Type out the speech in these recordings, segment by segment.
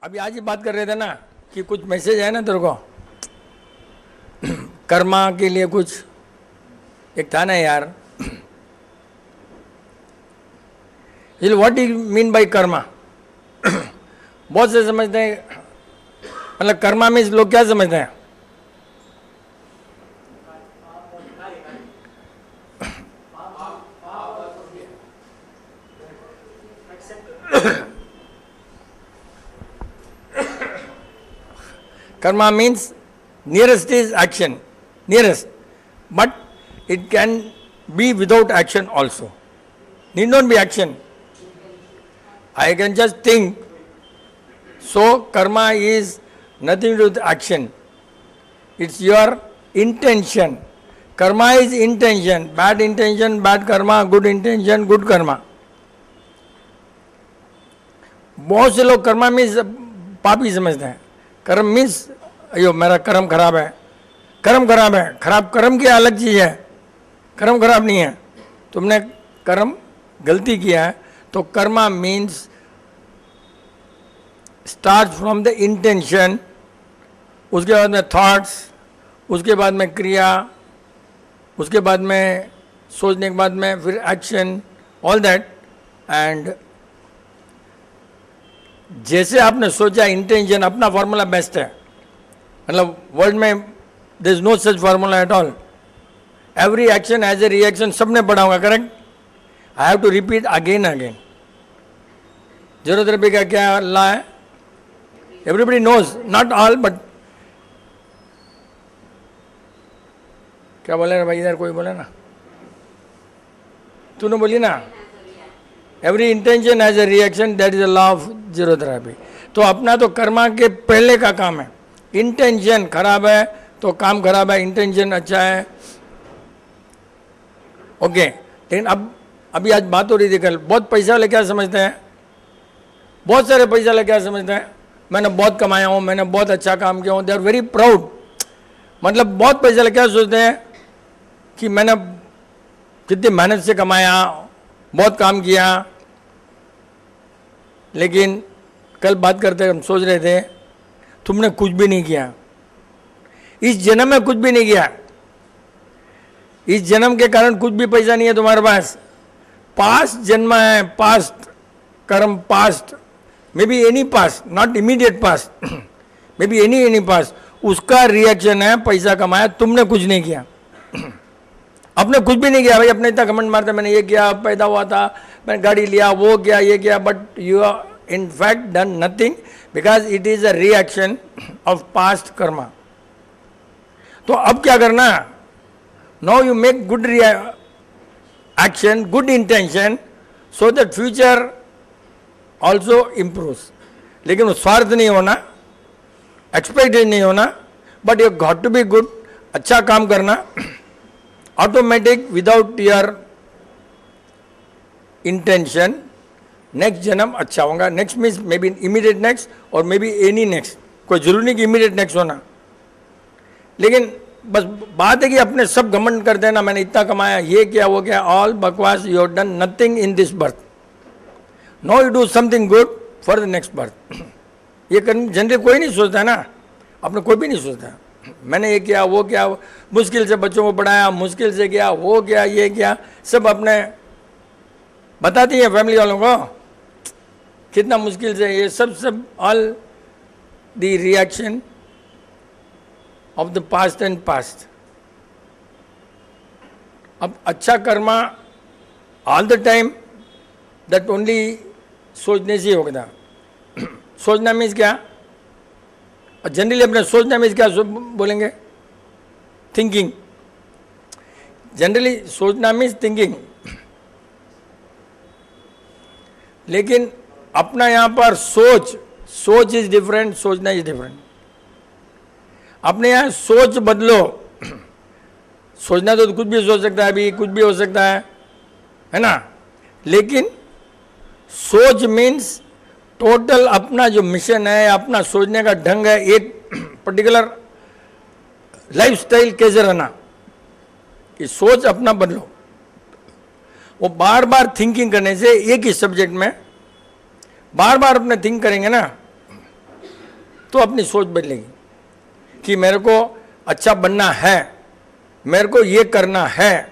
अभी आज ही बात कर रहे थे ना कि कुछ मैसेज है ना तेरे को कर्मा के लिए कुछ एक था ना यार। What you mean by Karma? बहुत से समझते हैं, मतलब कर्मा में लोग क्या समझते हैं? Karma means nearest is action, nearest, but it can be without action also. Need not be action. I can just think. So karma is nothing to do with action. It's your intention. Karma is intention. Bad karma, good intention, good karma. बहुत से लोग Karma means पापी समझते हैं। कर्म means अयो मेरा कर्म खराब है, कर्म खराब है। खराब कर्म की अलग चीज़ है, कर्म खराब नहीं है। तुमने कर्म गलती किया है तो Karma means start from the intention, उसके बाद में थॉट्स, उसके बाद में क्रिया, उसके बाद में सोचने के बाद में फिर एक्शन, ऑल दैट। एंड जैसे आपने सोचा इंटेंशन, अपना फार्मूला बेस्ट है, मतलब वर्ल्ड में there is no such formula at all. Every action has a reaction, सबने पढ़ा होगा, correct? I have to repeat again again. Zero therapy का क्या लॉ है? Everybody knows, not all but. क्या बोले ना भाई, इधर कोई बोले ना, तूने बोली ना, every intention has a reaction, that is a law of zero therapy. तो अपना तो कर्मा के पहले का काम है। इंटेंशन खराब है तो काम खराब है, इंटेंशन अच्छा है, ओके। लेकिन अब अभी आज बात हो रही थी कल, बहुत पैसा वाले क्या समझते हैं, बहुत सारे पैसा वाले क्या समझते हैं, मैंने बहुत कमाया हूँ, मैंने बहुत अच्छा काम किया हूँ, दे आर वेरी प्राउड। मतलब बहुत पैसा वाले क्या सोचते हैं कि मैंने कितनी मेहनत से कमाया, बहुत काम किया। लेकिन कल बात करते हम सोच रहे थे, तुमने कुछ भी नहीं किया, इस जन्म में कुछ भी नहीं किया, इस जन्म के कारण कुछ भी पैसा नहीं है तुम्हारे पास। पास्ट जन्म है, पास्ट कर्म, past may be any past, not immediate past, may be any past, उसका रिएक्शन है पैसा कमाया। तुमने कुछ नहीं किया, अपने कुछ भी नहीं किया भाई। अपने इतना कमेंट मारते मैंने ये किया, पैदा हुआ था, मैंने गाड़ी लिया, वो किया, ये किया, but you are in fact done nothing because it is a reaction of past karma. तो अब क्या करना? Now you make good action, good intention, so that future also improves. लेकिन वो स्वार्थ नहीं होना, एक्सपेक्टेड नहीं होना, but you got to be good, अच्छा काम करना, automatic without your intention next जन्म अच्छा होगा। Next means may be immediate next और मे बी एनी नेक्स्ट, कोई जरूरी नहीं कि इमीडिएट नेक्स्ट होना। लेकिन बस बात है कि अपने सब घमंड कर देना, मैंने इतना कमाया, ये किया, वो किया, ऑल बकवास। You have done nothing in this birth. No, you do something good for the next birth. ये जनरली कोई नहीं सोचता है ना, अपने कोई भी नहीं सोचता मैंने ये किया, वो किया, मुश्किल से बच्चों को पढ़ाया, मुश्किल से किया, वो किया, ये किया, सब अपने बताती है फैमिली वालों को कितना मुश्किल से, ये सब all the reaction of the past and past. अब अच्छा Karma all the time, that only सोचने से होगा। सोचना मीन्स क्या? जनरली अपने सोचना मीन्स क्या बोलेंगे? थिंकिंग। जनरली सोचना मीन्स थिंकिंग। लेकिन अपना यहाँ पर सोच इज डिफरेंट, सोचना इज डिफरेंट। अपने यहाँ सोच बदलो। सोचना तो कुछ भी सोच सकता है, अभी कुछ भी हो सकता है ना। लेकिन सोच मीन्स टोटल अपना जो मिशन है, अपना सोचने का ढंग है, एक पर्टिकुलर लाइफस्टाइल कैसे रहना, कि सोच अपना बदलो। वो बार बार थिंकिंग करने से एक ही सब्जेक्ट में बार बार अपने थिंक करेंगे ना, तो अपनी सोच बदलेगी कि मेरे को अच्छा बनना है, मेरे को ये करना है।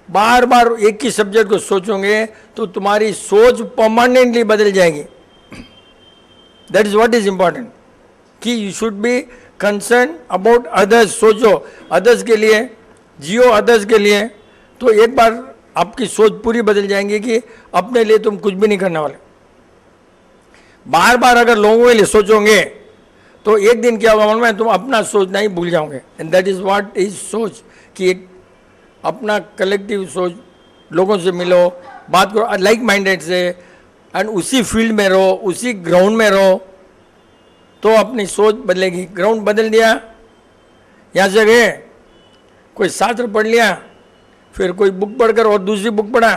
बार बार एक ही सब्जेक्ट को सोचोगे तो तुम्हारी सोच परमानेंटली बदल जाएगी। That is what is important कि you should be concern about others. सोचो अदर्स के लिए, जियो अदर्स के लिए, तो एक बार आपकी सोच पूरी बदल जाएंगी कि अपने लिए तुम कुछ भी नहीं करने वाले। बार बार अगर लोगों के लिए सोचोगे तो एक दिन क्या होगा मालूम है, तुम अपना सोचना ही भूल जाओगे। And that is what is सोच कि एक अपना कलेक्टिव सोच, लोगों से मिलो, बात करो लाइक माइंडेड से, एंड उसी फील्ड में रहो, उसी ग्राउंड में रहो, तो अपनी सोच बदलेगी। ग्राउंड बदल दिया, यहाँ से गए, कोई शास्त्र पढ़ लिया, फिर कोई बुक पढ़कर और दूसरी बुक पढ़ा,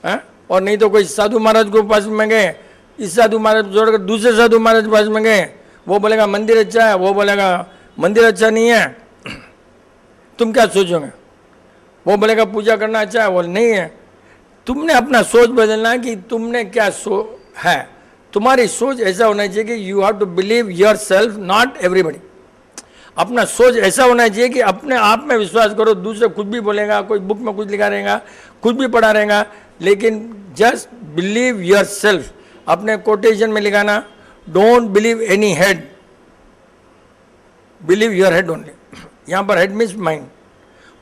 है? और नहीं तो कोई साधु महाराज को पास में गए, इस साधु महाराज जोड़कर दूसरे साधु महाराज के पास में गए, वो बोलेगा मंदिर अच्छा है, वो बोलेगा मंदिर अच्छा नहीं है। तुम क्या सोचोगे? वो बोलेगा पूजा करना अच्छा है, वो नहीं है। तुमने अपना सोच बदलना कि तुमने क्या है। तुम्हारी सोच ऐसा होना चाहिए कि you have to believe yourself, not everybody. अपना सोच ऐसा होना चाहिए कि अपने आप में विश्वास करो। दूसरे कुछ भी बोलेगा, कोई बुक में कुछ लिखा रहेगा, कुछ भी पढ़ा रहेगा, लेकिन जस्ट बिलीव योर सेल्फ। अपने कोटेशन में लिखाना, don't believe any head, believe your head only. यहाँ पर head means mind.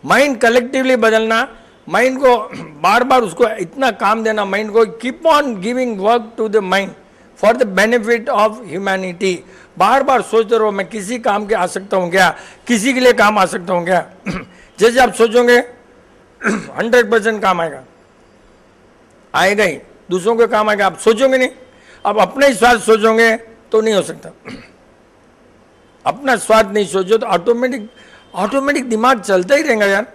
Mind collectively बदलना, माइंड को बार बार उसको इतना काम देना, माइंड को keep on giving work to the mind for the benefit of humanity. बार बार सोचते रहो मैं किसी काम के आ सकता हूँ क्या, किसी के लिए काम आ सकता हूँ क्या। जैसे आप सोचोगे 100% काम आएगा, आएगा ही, दूसरों के काम आएगा। आप सोचोगे नहीं, अब अपने ही स्वार्थ सोचोगे तो नहीं हो सकता। अपना स्वार्थ नहीं सोचो तो ऑटोमेटिक दिमाग चलता ही रहेगा यार।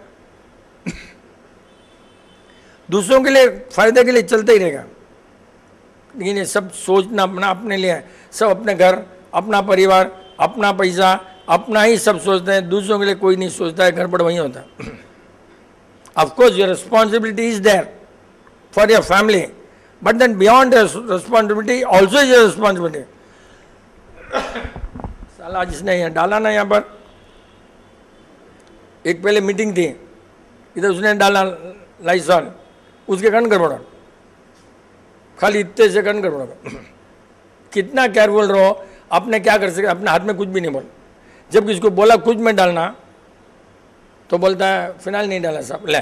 दूसरों के लिए फायदे के लिए चलता ही रहेगा। लेकिन ये सब सोचना अपना अपने लिए है। सब अपने घर, अपना परिवार, अपना पैसा, अपना ही सब सोचते हैं, दूसरों के लिए कोई नहीं सोचता है। गड़बड़ वहीं होता है। Of course your responsibility is there for your family, but then beyond responsibility also is your responsibility. साला जिसने यहाँ डाला ना, यहाँ पर एक पहले मीटिंग थी, इधर उसने डाला लाइसॉल, उसके कारण गड़बड़ा, खाली इतने से कारण गड़बड़ा। कितना केयरफुल रहो, अपने क्या कर सके, अपने हाथ में कुछ भी नहीं बोल। जब किसको बोला कुछ में डालना तो बोलता है फिनाइल नहीं डाला साहब, ले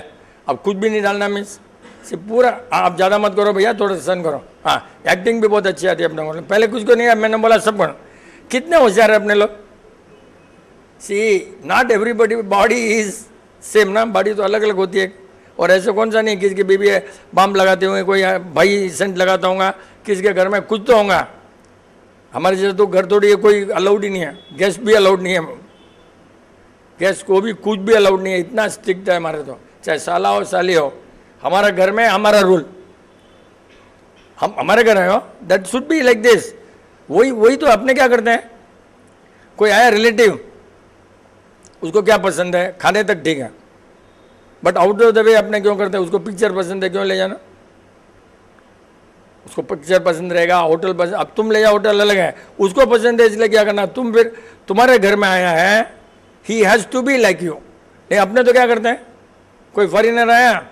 अब कुछ भी नहीं डालना मीन्स से पूरा। आप ज़्यादा मत करो भैया, थोड़ा सहन करो। हाँ, एक्टिंग भी बहुत अच्छी आती है अपने को। पहले कुछ को नहीं, मैंने बोला सब करो। कितने होशियार है अपने लोग। See not everybody body is same ना, बॉडी तो अलग अलग होती है। और ऐसे कौन सा नहीं, किसी की बीबी है बाम लगाते हुए, कोई भाई सेंट लगाता होगा, किसी के घर में कुछ तो होगा। हमारे जैसे तो घर थोड़ी है, कोई अलाउड ही नहीं है, गेस्ट भी अलाउड नहीं है, गेस्ट को भी कुछ भी अलाउड नहीं है। इतना स्ट्रिक्ट है हमारे तो, चाहे साला हो साली हो। हमारा घर में हमारा रूल, हम हमारे घर आए हो, that should be like this. वही तो अपने क्या करते हैं, कोई आया रिलेटिव, उसको क्या पसंद है, खाने तक ठीक है, but out of the way अपने क्यों करते हैं। उसको पिक्चर पसंद है, क्यों ले जाना, उसको पिक्चर पसंद रहेगा, होटल पसंद, अब तुम ले जाओ, होटल अलग है, उसको पसंद है इसलिए क्या करना। तुम फिर तुम्हारे घर में आया है, he has to be like you. नहीं, अपने तो क्या करते हैं, कोई फॉरेनर आया,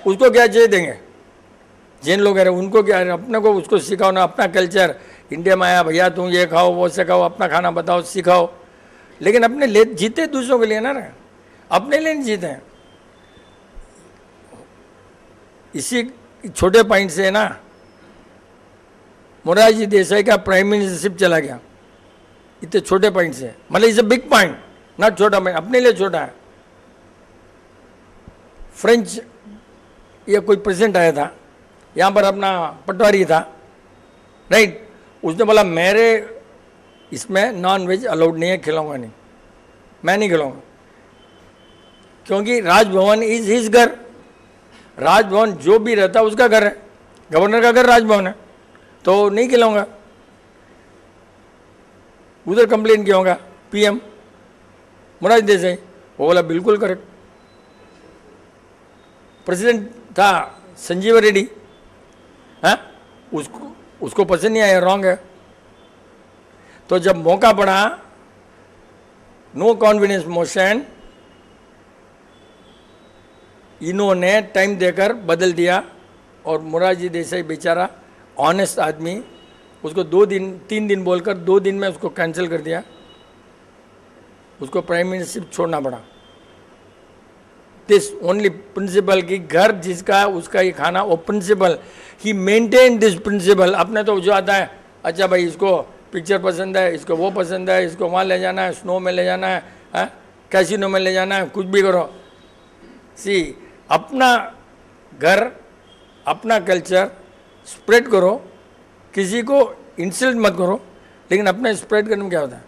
उसको क्या चाहिए देंगे। जैन लोग है उनको क्या है, अपने को उसको सिखाओ ना, अपना कल्चर। इंडिया में आया भैया तुम ये खाओ वो से खाओ, अपना खाना बताओ, सिखाओ। लेकिन अपने ले जीते दूसरों के लिए ना रहे, अपने लिए नहीं जीते हैं। इसी छोटे पॉइंट से ना मोरारजी देसाई का प्राइम मिनिस्टरशिप चला गया, इतने छोटे पॉइंट से। मतलब is a big point, not छोटा पॉइंट, अपने लिए छोटा है। फ्रेंच या कोई प्रेसिडेंट आया था यहाँ पर, अपना पटवारी था, राइट। उसने बोला मेरे इसमें नॉन वेज अलाउड नहीं है, खिलाऊंगा नहीं, मैं नहीं खिलाऊंगा, क्योंकि राजभवन इज हिज घर। राजभवन जो भी रहता है उसका घर है, गवर्नर का घर राजभवन है, तो नहीं खिलाऊंगा। उधर कंप्लेन किया होगा पीएम मोरारजी देसाई, वो बोला बिल्कुल करेक्ट। प्रेसिडेंट था संजीव रेड्डी, हाँ, उसको पसंद नहीं आया, रॉन्ग है। तो जब मौका पड़ा, नो कॉन्फिडेंस मोशन, इन्होंने टाइम देकर बदल दिया। और मोरारजी देसाई बेचारा ऑनेस्ट आदमी, उसको 3 दिन बोलकर 2 दिन में उसको कैंसिल कर दिया, उसको प्राइम मिनिस्टरशिप छोड़ना पड़ा। दिस ओनली प्रिंसिपल कि घर जिसका है उसका ही खाना, वो principle, he maintain this principle. अपने तो जो आता है, अच्छा भाई इसको पिक्चर पसंद है, इसको वो पसंद है, इसको वहाँ ले जाना है, स्नो में ले जाना है, कैसीनो में ले जाना है, कुछ भी करो। सी, अपना घर, अपना कल्चर स्प्रेड करो, किसी को इंसल्ट मत करो, लेकिन अपना स्प्रेड करने में क्या होता है,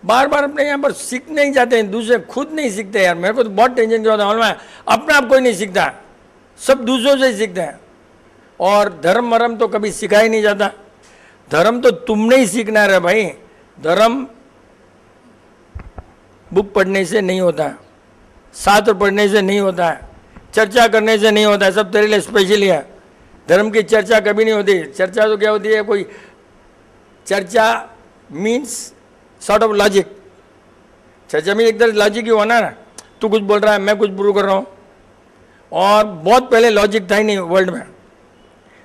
बार बार अपने यहाँ पर सीख नहीं जाते हैं, दूसरे खुद नहीं सीखते। यार मेरे को तो बहुत टेंशन क्या होता है मालूम है, अपने आप कोई नहीं सीखता, सब दूसरों से ही सीखते हैं। और धर्म मरम तो कभी सिखा ही नहीं जाता, धर्म तो तुमने ही सीखना है भाई। धर्म बुक पढ़ने से नहीं होता है, शास्त्र पढ़ने से नहीं होता है, चर्चा करने से नहीं होता है, सब तेरे लिए स्पेशली है। धर्म की चर्चा कभी नहीं होती। चर्चा तो क्या होती है, कोई चर्चा मीन्स सॉर्ट ऑफ लॉजिक। चर्चा में एक तरह लॉजिक ही होना ना, तू कुछ बोल रहा है, मैं कुछ प्रूव कर रहा हूँ। और बहुत पहले लॉजिक था ही नहीं वर्ल्ड में।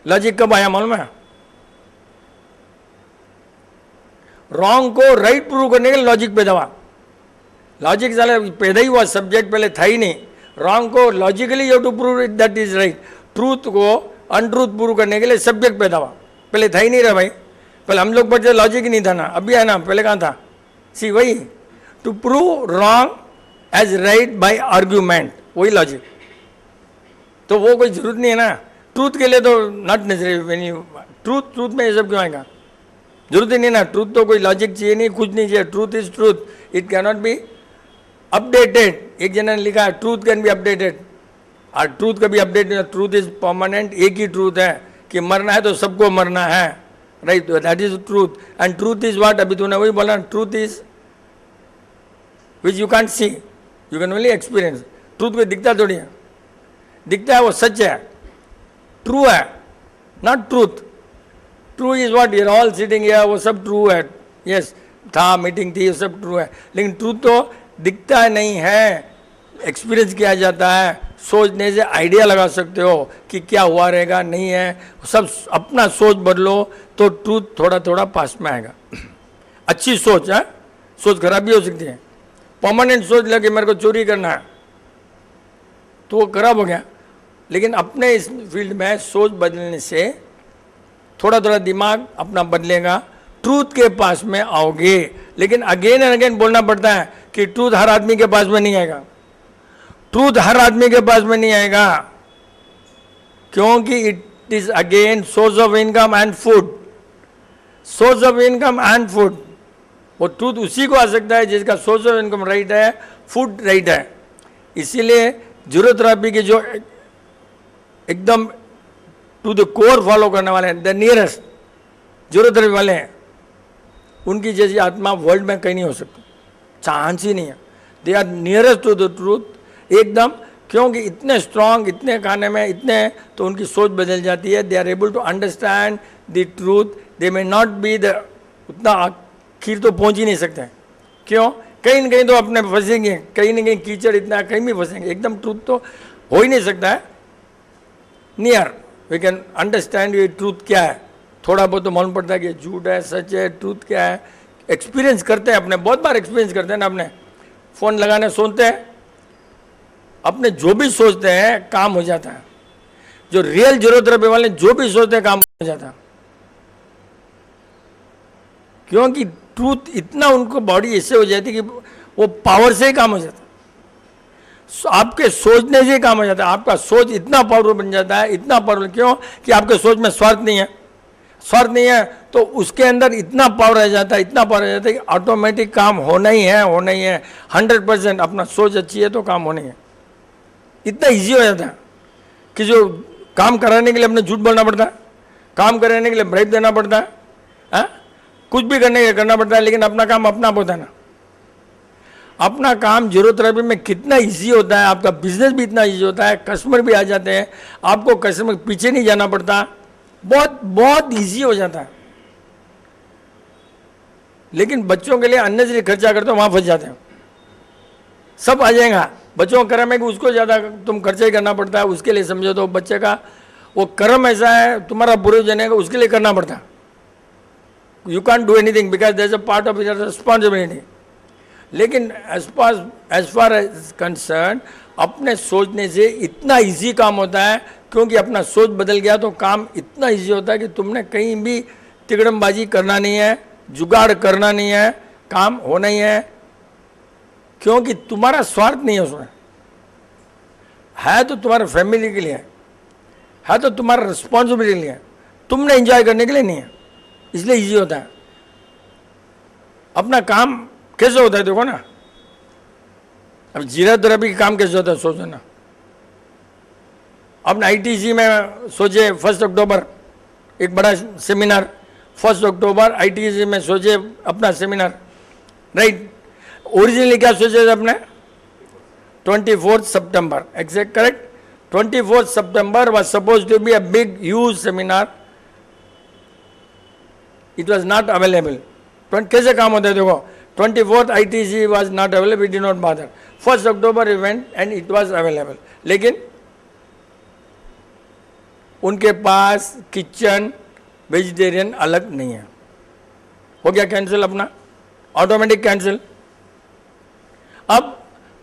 लॉजिक कब आया मालूम है, रॉन्ग को राइट प्रूव करने के लिए लॉजिक पैदा हुआ। लॉजिक साले पैदा ही हुआ, सब्जेक्ट पहले था ही नहीं। रॉन्ग को logically you to prove it that is right, truth को अनट्रूथ प्रूव करने के लिए सब्जेक्ट पैदा हुआ, पहले था ही नहीं रहा भाई। पहले हम लोग पढ़ते लॉजिक ही नहीं था ना, अभी है ना, पहले कहाँ था। सी वही to prove wrong as right by argument, वही लॉजिक। तो वो कोई जरूरत नहीं है ना, ट्रूथ के लिए तो not necessary. When you truth में ये सब क्यों आएगा, जरूरत ही नहीं ना। ट्रूथ तो कोई लॉजिक चाहिए नहीं, कुछ नहीं चाहिए। Truth is truth, it can not be updated. एक जन ने लिखा है ट्रूथ कैन बी अपडेटेड, और ट्रूथ कभी अपडेट नहीं। ट्रूथ इज परमानेंट, एक ही ट्रूथ है कि मरना है तो सबको मरना है, right, that is truth. And truth is what, अभी तूने वही बोला, truth is which you can't C, you can only experience. Truth को दिखता थोड़ी है, दिखता है वो सच है, ट्रू है, not truth. True is what we are all sitting here, वो सब ट्रू है। यस था, मीटिंग थी, ये सब ट्रू है, लेकिन ट्रूथ तो दिखता नहीं है, एक्सपीरियंस किया जाता है। सोचने से आइडिया लगा सकते हो कि क्या हुआ रहेगा, नहीं है। सब अपना सोच बदलो तो ट्रूथ थोड़ा थोड़ा पास में आएगा। अच्छी सोच है, सोच खराब भी हो सकती है। परमानेंट सोच लगे मेरे को चोरी करना है तो वो खराब हो गया। लेकिन अपने इस फील्ड में सोच बदलने से थोड़ा थोड़ा दिमाग अपना बदलेगा, ट्रूथ के पास में आओगे। लेकिन अगेन एंड अगेन बोलना पड़ता है कि ट्रूथ हर आदमी के पास में नहीं आएगा, ट्रूथ हर आदमी के पास में नहीं आएगा, क्योंकि it is again source of income and food. Source of income and food, वो ट्रूथ उसी को आ सकता है जिसका सोर्स ऑफ इनकम राइट है, फूड राइट है। इसीलिए जीरोथेरेपी के जो एकदम टू द कोर फॉलो करने वाले हैं, द नियरेस्ट जीरोथेरेपी वाले हैं, उनकी जैसी आत्मा वर्ल्ड में कहीं नहीं हो सकती, चांस ही नहीं है। They are nearest to the truth एकदम, क्योंकि इतने स्ट्रांग, इतने खाने में इतने, तो उनकी सोच बदल जाती है। They are able to understand the truth, they may not be the, उतना आखिर तो पहुंच ही नहीं सकते। क्यों, कहीं ना कहीं तो अपने फंसेंगे, कहीं ना कहीं कीचड़ इतना, कहीं भी फंसेंगे। एकदम ट्रूथ तो हो ही नहीं सकता है। नियर वी कैन अंडरस्टैंड ये ट्रूथ क्या है, थोड़ा बहुत तो मालूम पड़ता है कि झूठ है, सच है, ट्रूथ क्या है। एक्सपीरियंस करते हैं अपने, बहुत बार एक्सपीरियंस करते हैं ना अपने। फ़ोन लगाने सोचते हैं, अपने जो भी सोचते हैं काम हो जाता है। जो रियल जीरोथेरेपी वाले जो भी सोचते हैं काम हो जाता है, क्योंकि ट्रूथ इतना उनको बॉडी ऐसे हो जाती है कि वो पावर से ही काम हो जाता है, आपके सोचने से ही काम हो जाता है। आपका सोच इतना पावरफुल बन जाता है, इतना पावरफुल, क्यों कि आपके सोच में स्वार्थ नहीं है। स्वार्थ नहीं है तो उसके अंदर इतना पावर रह जाता है, इतना पावर रह जाता है कि ऑटोमेटिक काम होना ही है, होना ही है। 100% अपना सोच अच्छी है तो काम होना ही है। इतना इजी हो जाता है कि जो काम कराने के लिए अपने झूठ बोलना पड़ता है, काम कराने के लिए ब्राइब देना पड़ता है, कुछ भी करना पड़ता है, लेकिन अपना काम अपना होता है ना। अपना काम जीरोथेरेपी में कितना इजी होता है, आपका बिजनेस भी इतना इजी होता है, कस्टमर भी आ जाते हैं, आपको कस्टमर के पीछे नहीं जाना पड़ता, बहुत बहुत इजी हो जाता है। लेकिन बच्चों के लिए अननेसेसरी खर्चा करते हो, वहां फंस जाते हो। सब आ जाएगा, बच्चों का कर्म है कि उसको ज़्यादा तुम खर्चा ही करना पड़ता है, उसके लिए समझो तो बच्चे का वो कर्म ऐसा है, तुम्हारा बुरे जने का उसके लिए करना पड़ता है। You can do anything because there is a part of your responsibility. लेकिन एज फार एज कंसर्न, अपने सोचने से इतना इजी काम होता है, क्योंकि अपना सोच बदल गया तो काम इतना इजी होता है कि तुमने कहीं भी तिकड़मबाजी करना नहीं है, जुगाड़ करना नहीं है, काम होना ही है, क्योंकि तुम्हारा स्वार्थ नहीं है उसमें, है तो तुम्हारे फैमिली के लिए है तो तुम्हारा रिस्पॉन्सिबिलिटी के लिए, तुमने एंजॉय करने के लिए नहीं है, इसलिए इजी होता है। अपना काम कैसे होता है देखो ना, अब जीरा थेरेपी का काम कैसे होता है सोचो ना। अपने आईटीसी में सोचे 1 अक्टूबर एक बड़ा सेमिनार, 1 अक्टूबर आईटीसी में सोचे अपना सेमिनार, राइट। ओरिजिनली क्या सोचे थे अपने? 24 September, exact correct? 24 September was supposed to be a big, huge seminar. It was not available. कैसे काम होता है देखो, 24th ITC was not available, we did not bother. 1 October we went and it was available. लेकिन उनके पास kitchen vegetarian अलग नहीं है, हो गया कैंसिल, अपना ऑटोमेटिक कैंसिल। अब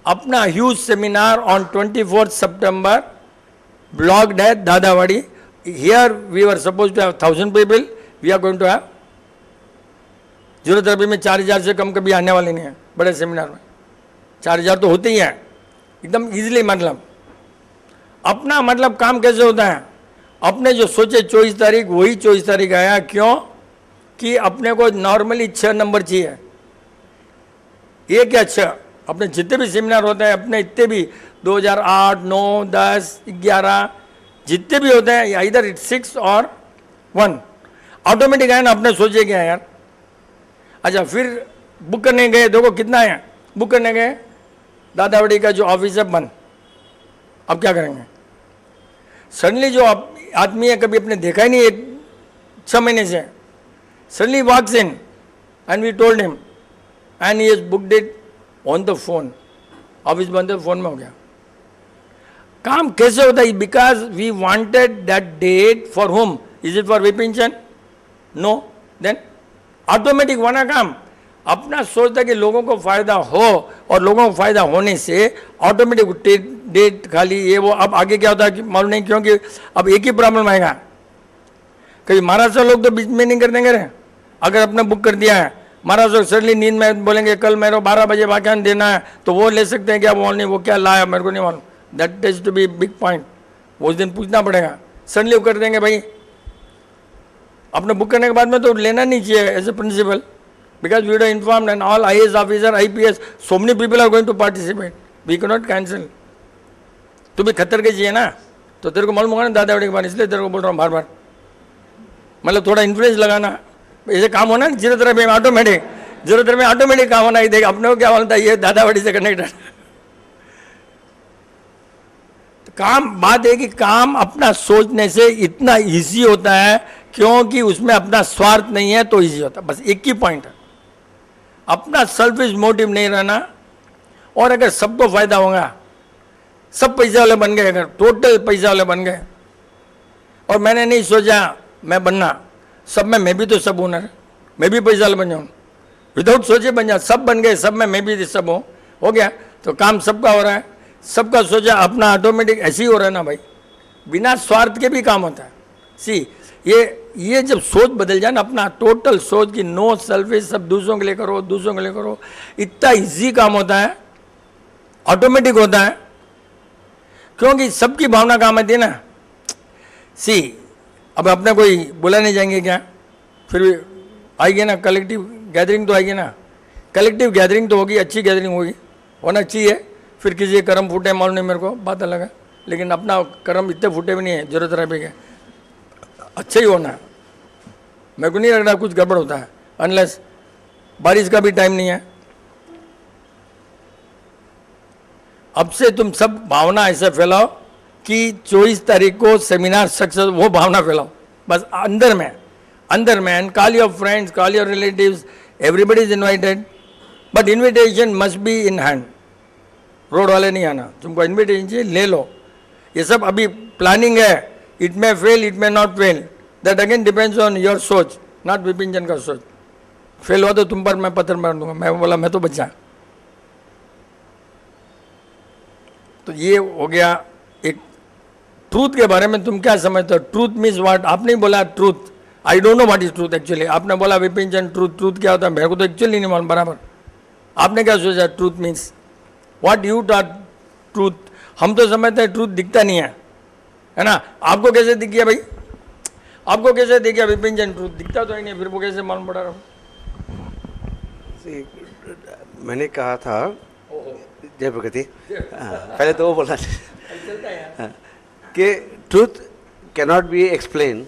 अपना huge seminar on 24 September blocked है Dadawadi. Here we were suppose to have 1000 people, we are going to have zero therapy में 4000 से कम कभी आने वाले नहीं है। बड़े सेमिनार में 4000 तो होते ही हैं एकदम इजीली। मतलब अपना मतलब काम कैसे होता है, अपने जो सोचे 24 तारीख वही 24 तारीख आया। क्यों? कि अपने को नॉर्मली 6 नंबर चाहिए, ये क्या 6, अपने जितने भी सेमिनार होते हैं अपने इतने भी 2008, 9, 10, 11 जितने भी होते हैं, इधर 6 और 1 ऑटोमेटिक है ना। अपने सोचे क्या यार, अच्छा फिर बुक करने गए, देखो कितना है, बुक करने गए, दादावाड़ी का जो ऑफिस है बंद। अब क्या करेंगे? सडनली जो आदमी है कभी अपने देखा ही नहीं 6 महीने से, suddenly walks in and we told him and he has booked it on the phone. Office बंद है, फोन में हो गया। काम कैसे होता है? Because we wanted that date for home. Is it for विपिंचन? नो। देन ऑटोमेटिक बना काम। अपना सोचता कि लोगों को फायदा हो, और लोगों को फायदा होने से ऑटोमेटिक डेट खाली ये वो। अब आगे क्या होता है कि मालूम नहीं, क्योंकि अब एक ही प्रॉब्लम आएगा। कभी महाराष्ट्र लोग तो बीच में नहीं कर देंगे रे, अगर अपने बुक कर दिया है महाराष्ट्र सडनली नींद में बोलेंगे कल मेरे 12 बजे व्याख्यान देना है, तो वो ले सकते हैं क्या? वो नहीं, वो क्या लाया मेरे को नहीं मालूम। That is to be big point. वो उस दिन पूछना पड़ेगा। सडनली वो कर देंगे भाई, अपने बुक करने के बाद में तो लेना नहीं चाहिए as a principle, because we are informed and all IAS officer, IPS, so many people are going to participate, we can not cancel. तो भी खतर के चाहिए ना, तो तेरे को मालूम होगा ना दादावाड़ी के बारे, इसलिए तेरे को बोल रहा हूँ बार बार। मतलब थोड़ा इन्फ्लुएंस लगाना, ऐसे काम होना ना जीरो थेरेपी में ऑटोमेटिक, जीरो थेरेपी में ऑटोमेटिक काम होना ही। देख अपने को क्या बोलता है, ये दादावाड़ी से कनेक्टेड काम। बात है कि काम अपना सोचने से इतना इजी होता है, क्योंकि उसमें अपना स्वार्थ नहीं है तो इजी होता है। बस एक ही पॉइंट है, अपना सेल्फिश मोटिव नहीं रहना। और अगर सबको फायदा होगा, सब पैसे वाले बन गए, अगर टोटल पैसे वाले बन गए, और मैंने नहीं सोचा मैं बनना सब में, मैं भी तो सब ओनर, मैं भी पैसे वाले बन जाऊँ, विदाउट सोचे बन जा, सब बन गए, सब में मैं भी सब हूँ, हो गया। तो काम सबका हो रहा है, सबका सोचा अपना ऑटोमेटिक ऐसे ही हो रहा है ना भाई। बिना स्वार्थ के भी काम होता है। सी ये जब सोच बदल जाए ना, अपना टोटल सोच की नो सेल्फिश, सब दूसरों के लिए करो, दूसरों के लिए करो, इतना इजी काम होता है, ऑटोमेटिक होता है। क्योंकि सबकी भावना काम आती है ना। सी अब अपने कोई बुला नहीं जाएंगे क्या, फिर भी आएगी ना, कलेक्टिव गैदरिंग तो आएगी ना। कलेक्टिव गैदरिंग तो होगी, अच्छी गैदरिंग होगी, होना चाहिए। फिर किसी के कर्म फूटे मालूम नहीं मेरे को, बात अलग है, लेकिन अपना कर्म इतने फूटे भी नहीं है जरूरत रहे के, अच्छा ही होना है। मेरे को नहीं लग रहा कुछ गड़बड़ होता है, अनलेस बारिश का भी टाइम नहीं है। अब से तुम सब भावना ऐसे फैलाओ कि 24 तारीख को सेमिनार सक्सेस, वो भावना फैलाओ। बस अंदर में and call your friends, call your relatives, everybody is invited, but invitation must be in hand. Road वाले नहीं आना, तुमको इन्विटेशन चाहिए ले लो. ये सब अभी प्लानिंग है. It may fail, it may not fail, that again depends on your सोच, नॉट विपिन जैन का सोच. फेल हुआ तो तुम पर मैं पत्थर मार दूंगा. मैं बोला मैं तो बचा. तो ये हो गया एक ट्रूथ के बारे में. तुम क्या समझते हो? Truth means what? आपने बोला truth. I don't know what is truth actually. आपने बोला विपिन जैन ट्रूथ. ट्रूथ क्या होता है मेरे को तो एक्चुअली नहीं मालूम बराबर. आपने क्या सोचा truth means? What you taught truth? हम तो समझते हैं ट्रूथ दिखता नहीं है ना. आपको कैसे दिख गया भाई? आपको कैसे दिख गया विपिन जैन ट्रूथ? दिखता तो ही नहीं, फिर वो कैसे मालूम पड़ा रहा? मैंने कहा था जय प्रगति, पहले तो वो बोलना कि truth cannot be explain,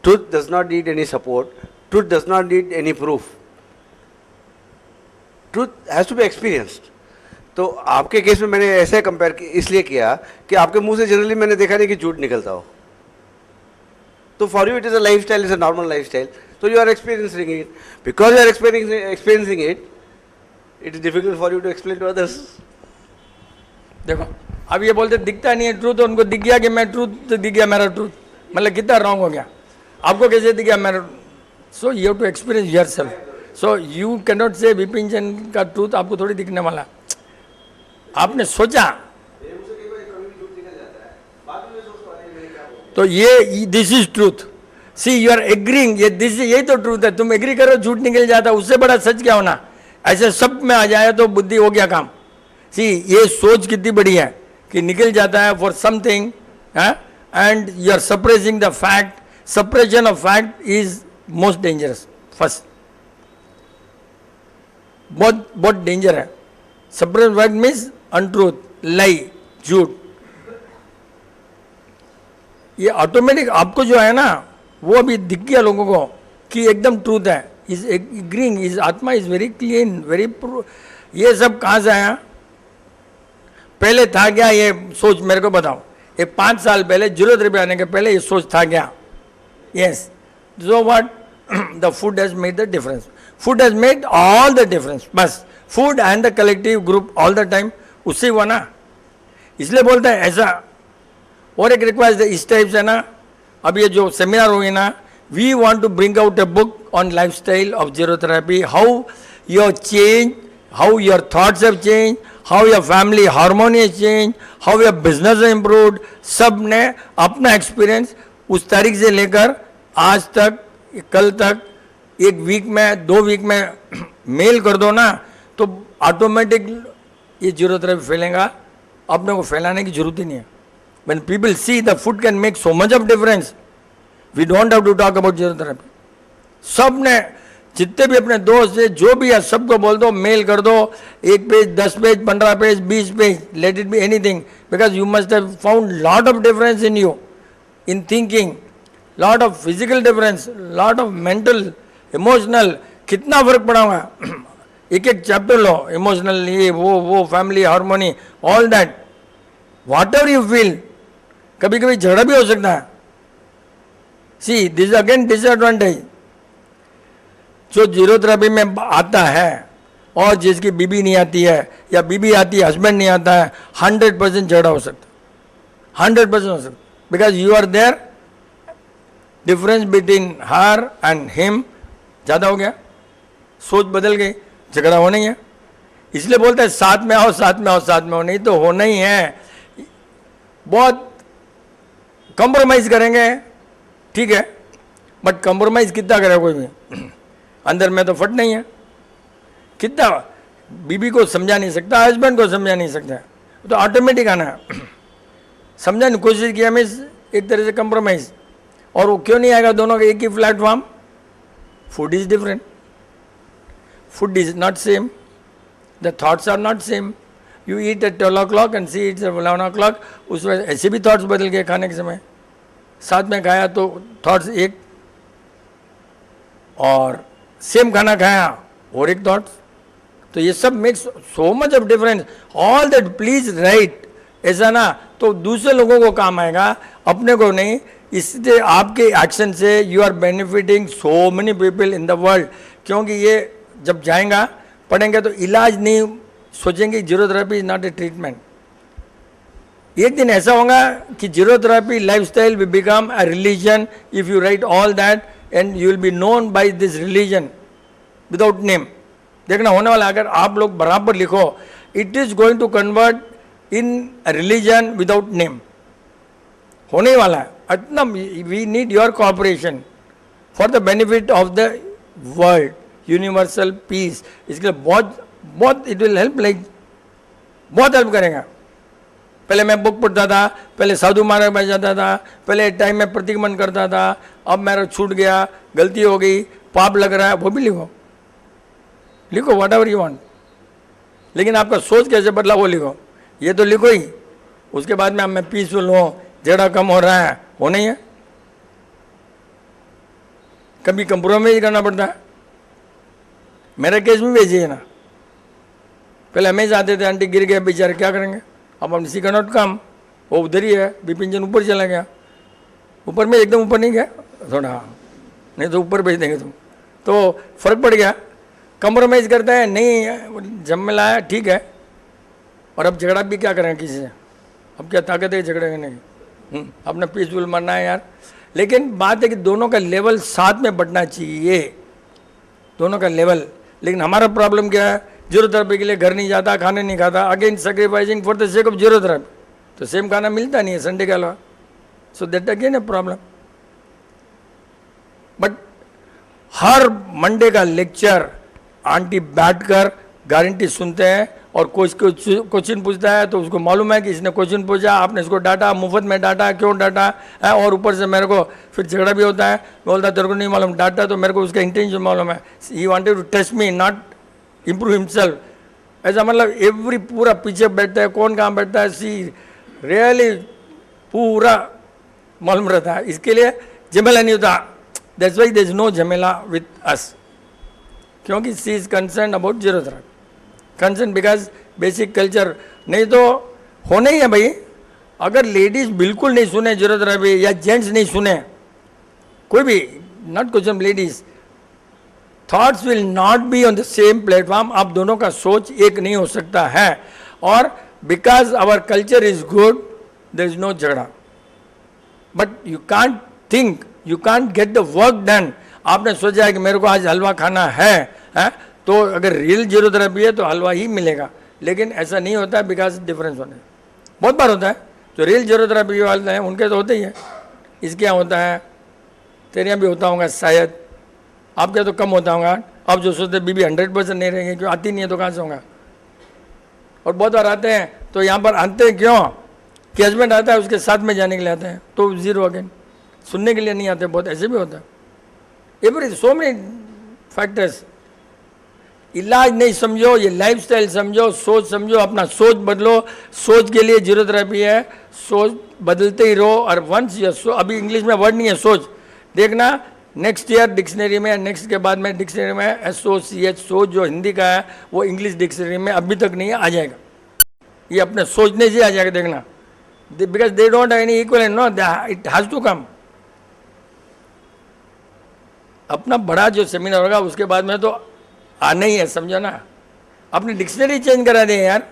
truth does not need any support, truth does not need any proof, truth has to be experienced. तो आपके केस में मैंने ऐसे कंपेयर इसलिए किया कि आपके मुंह से जनरली मैंने देखा नहीं कि झूठ निकलता हो. तो for you it is a life style, is a normal life style. So you are experiencing it. Because you are experiencing it, it is difficult for you to explain to others. देखो अब ये बोलते दिखता नहीं है truth, तो उनको दिख गया कि मैं ट्रूथ दिख गया मेरा ट्रूथ. मतलब कितना रॉन्ग हो गया. आपको कैसे दिख गया मेरा? So you have to experience yourself. So you can not say Vipin Jain का ट्रूथ आपको थोड़ी दिखने वाला. आपने सोचा तो ये this is truth. See you are agreeing, ये दिस यही तो ट्रूथ है. तुम एग्री करो झूठ निकल जाता, उससे बड़ा सच क्या होना. ऐसे सब में आ जाए तो बुद्धि हो गया काम. सी ये सोच कितनी बड़ी है कि निकल जाता है for something and you are suppressing the fact. Suppression of fact is most dangerous. First बहुत बहुत डेंजर है. Suppress fact means untruth, lie, झूठ. ये ऑटोमेटिक आपको जो है ना वो अभी दिख गया लोगों को कि एकदम ट्रूथ है. इज एग्रीइंग, इज आत्मा इज वेरी क्लीन, वेरी. ये सब कहाँ से आया? पहले था क्या ये सोच? मेरे को बताओ. ये 5 साल पहले 0 आने के पहले ये सोच था क्या? Yes. So what? The food has made the difference. Food has made all the difference. बस food and the collective group all the time उससे हुआ ना. इसलिए बोलता है ऐसा. और एक रिक्वेस्ट इस टाइप से ना, अब ये जो सेमिनार हुई ना, we want to bring out a book on lifestyle of zero therapy. How your change, how your thoughts have change, how your family harmony has change, how your business has improved. सब ने अपना experience उस तारीख से लेकर आज तक, कल तक, 1 वीक में 2 वीक में मेल कर दो ना, तो ऑटोमेटिक ये जीरो थेरेपी फैलेगा. अपने को फैलाने की जरूरत ही नहीं है. When people see the food can make so much of difference, we don't have to talk about zero therapy. सब ने जितने भी अपने दोस्त है जो भी है सबको बोल दो, मेल कर दो. 1 page, 10 page, 15 page, 20 page, let it be anything, because you must have found lot of difference in you, in thinking, lot of physical difference, lot of mental, emotional. कितना फर्क पड़ा हुआ. एक एक चैप्टर लो, इमोशनल, ये वो family harmony, all that. What ever you feel. कभी कभी झगड़ा भी हो सकता है. See this again disadvantage. जो जीरो थेरेपी में आता है और जिसकी बीबी नहीं आती है या बीबी आती है हस्बैंड नहीं आता है, 100% झगड़ा हो सकता है. 100% हो सकता. Because you are there. Difference between her and him ज़्यादा हो गया, सोच बदल गई, झगड़ा होना ही है. इसलिए बोलते हैं साथ में आओ, साथ में आओ, साथ में हो. नहीं तो होना ही है. बहुत कंप्रोमाइज करेंगे ठीक है, बट कंप्रोमाइज कितना करे कोई भी. अंदर में तो फट नहीं है. कितना बीबी को समझा नहीं सकता, हस्बैंड को समझा नहीं सकता, तो ऑटोमेटिक आना है. समझाने की कोशिश किया मीन्स एक तरह से कंप्रोमाइज. और वो क्यों नहीं आएगा? दोनों का एक ही platform. Food is different, food is not same, the thoughts are not same. You eat at 12 o'clock and see it's 11 o'clock. उसमें ऐसे भी थॉट्स बदल गए खाने के समय. साथ में खाया तो थॉट्स एक, और सेम खाना खाया और एक थॉट्स. तो ये सब makes so much of difference. All that please right. ऐसा ना तो दूसरे लोगों को काम आएगा, अपने को नहीं. इससे आपके एक्शन से you are benefiting so many people in the world. क्योंकि ये जब जाएगा पढ़ेंगे तो इलाज नहीं सोचेंगे, zero therapy is not a treatment. एक दिन ऐसा होगा कि zero therapy lifestyle will become a religion if you write all that and you will be known by this religion without name. देखना होने वाला, अगर आप लोग बराबर लिखो, it is going to convert in religion without name, होने ही वाला है। इतना we need your cooperation for the benefit of the world, universal peace. इसके लिए बहुत बहुत इट विल हेल्प, लाइक बहुत हेल्प करेगा। पहले मैं बुक पढ़ता था, पहले साधु मार्ग में जाता था, पहले टाइम में प्रतिक्रमण करता था, अब मेरा छूट गया, गलती हो गई, पाप लग रहा है, वो भी लिखो, लिखो व्हाट एवर यू वांट। लेकिन आपका सोच कैसे बदला वो लिखो, ये तो लिखो ही। उसके बाद में मैं पीसफुल हूँ, झगड़ा कम हो रहा है, हो नहीं है। कभी कंप्रोमाइज करना पड़ता है। मेरा केस भी भेजिए ना, पहले हमें आते थे, आंटी गिर गए बेचारे, क्या करेंगे, अब हम सी नॉट कम, वो उधर ही है, बिपिन जन ऊपर चला गया, ऊपर में एकदम ऊपर नहीं गया थोड़ा, नहीं तो ऊपर भेज देंगे तुम, तो फर्क पड़ गया। कंप्रोमाइज़ करता है, नहीं झमेला है, ठीक है। और अब झगड़ा भी क्या करें किसी से, अब क्या ताकत है झगड़े करने की, अपना पीसफुल मरना है यार। लेकिन बात है कि दोनों का लेवल साथ में बढ़ना चाहिए, दोनों का लेवल। लेकिन हमारा प्रॉब्लम क्या है, जीरो थेरेपी के लिए घर नहीं जाता, खाने नहीं खाता, again sacrificing for the sake of zero therapy, तो सेम खाना मिलता नहीं है संडे के अलावा, so that again a problem. But her Monday का लेक्चर आंटी बैठकर गारंटी सुनते हैं, और कोई क्वेश्चन पूछता है तो उसको मालूम है कि इसने क्वेश्चन पूछा, आपने इसको डांटा, मुफ्त में डांटा, क्यों डांटा है, और ऊपर से मेरे को फिर झगड़ा भी होता है। बोलता है तेरे को नहीं मालूम, डांटा तो मेरे को उसका इंटेंशन मालूम है, he wanted to test me not improve himself. ऐसा मतलब एवरी पूरा पीछे बैठता है, कौन कहाँ बैठता है, सी रियली पूरा मालूम रहता है। इसके लिए झमेला नहीं होता, that's why there is no झमेला विथ अस, क्योंकि see is concern about zero therapy, concern because basic culture. नहीं तो होना ही है भाई, अगर लेडीज बिल्कुल नहीं सुने जीरो थेरेपी, या जेंट्स नहीं सुने, कोई भी, not question ladies, thoughts will not be on the same platform. आप दोनों का सोच एक नहीं हो सकता है, और because our culture is good there is no झगड़ा। But you can't think, you can't get the work done. आपने सोचा है कि मेरे को आज हलवा खाना है, तो अगर रियल जीरो थेरेपी है तो हलवा ही मिलेगा, लेकिन ऐसा नहीं होता है, बिकॉज डिफरेंस होने बहुत बार होता है। जो रियल जीरो थेरेपी वाले हैं उनके तो होते ही है। इसके यहाँ होता है, तेरे यहाँ भी होता होगा शायद, आपके तो कम होता होगा। अब जो सोचते बीबी 100% नहीं रहेंगे, क्यों आती नहीं है तो कहाँ से होगा। और बहुत बार आते हैं तो यहाँ पर आते हैं क्यों कि हस्बैंड आता है उसके साथ में जाने के लिए आते हैं, तो जीरो अगेन, सुनने के लिए नहीं आते, बहुत ऐसे भी होता है। Every so many factors. इलाज नहीं समझो, ये लाइफस्टाइल समझो, सोच समझो, अपना सोच बदलो। सोच के लिए जीरो थेरेपी है, सोच बदलते ही रहो। और वंस ये अभी इंग्लिश में वर्ड नहीं है सोच, देखना नेक्स्ट ईयर डिक्शनरी में, नेक्स्ट के बाद में डिक्शनरी में SOCH, सोच जो हिंदी का है वो इंग्लिश डिक्शनरी में अभी तक नहीं है, आ जाएगा। ये अपने सोचने से आ जाएगा, देखना, because they don't have any equivalent, no, it has to come. अपना बड़ा जो सेमिनार होगा उसके बाद में तो आना ही है, समझो ना। अपनी डिक्शनरी चेंज करा दें यार,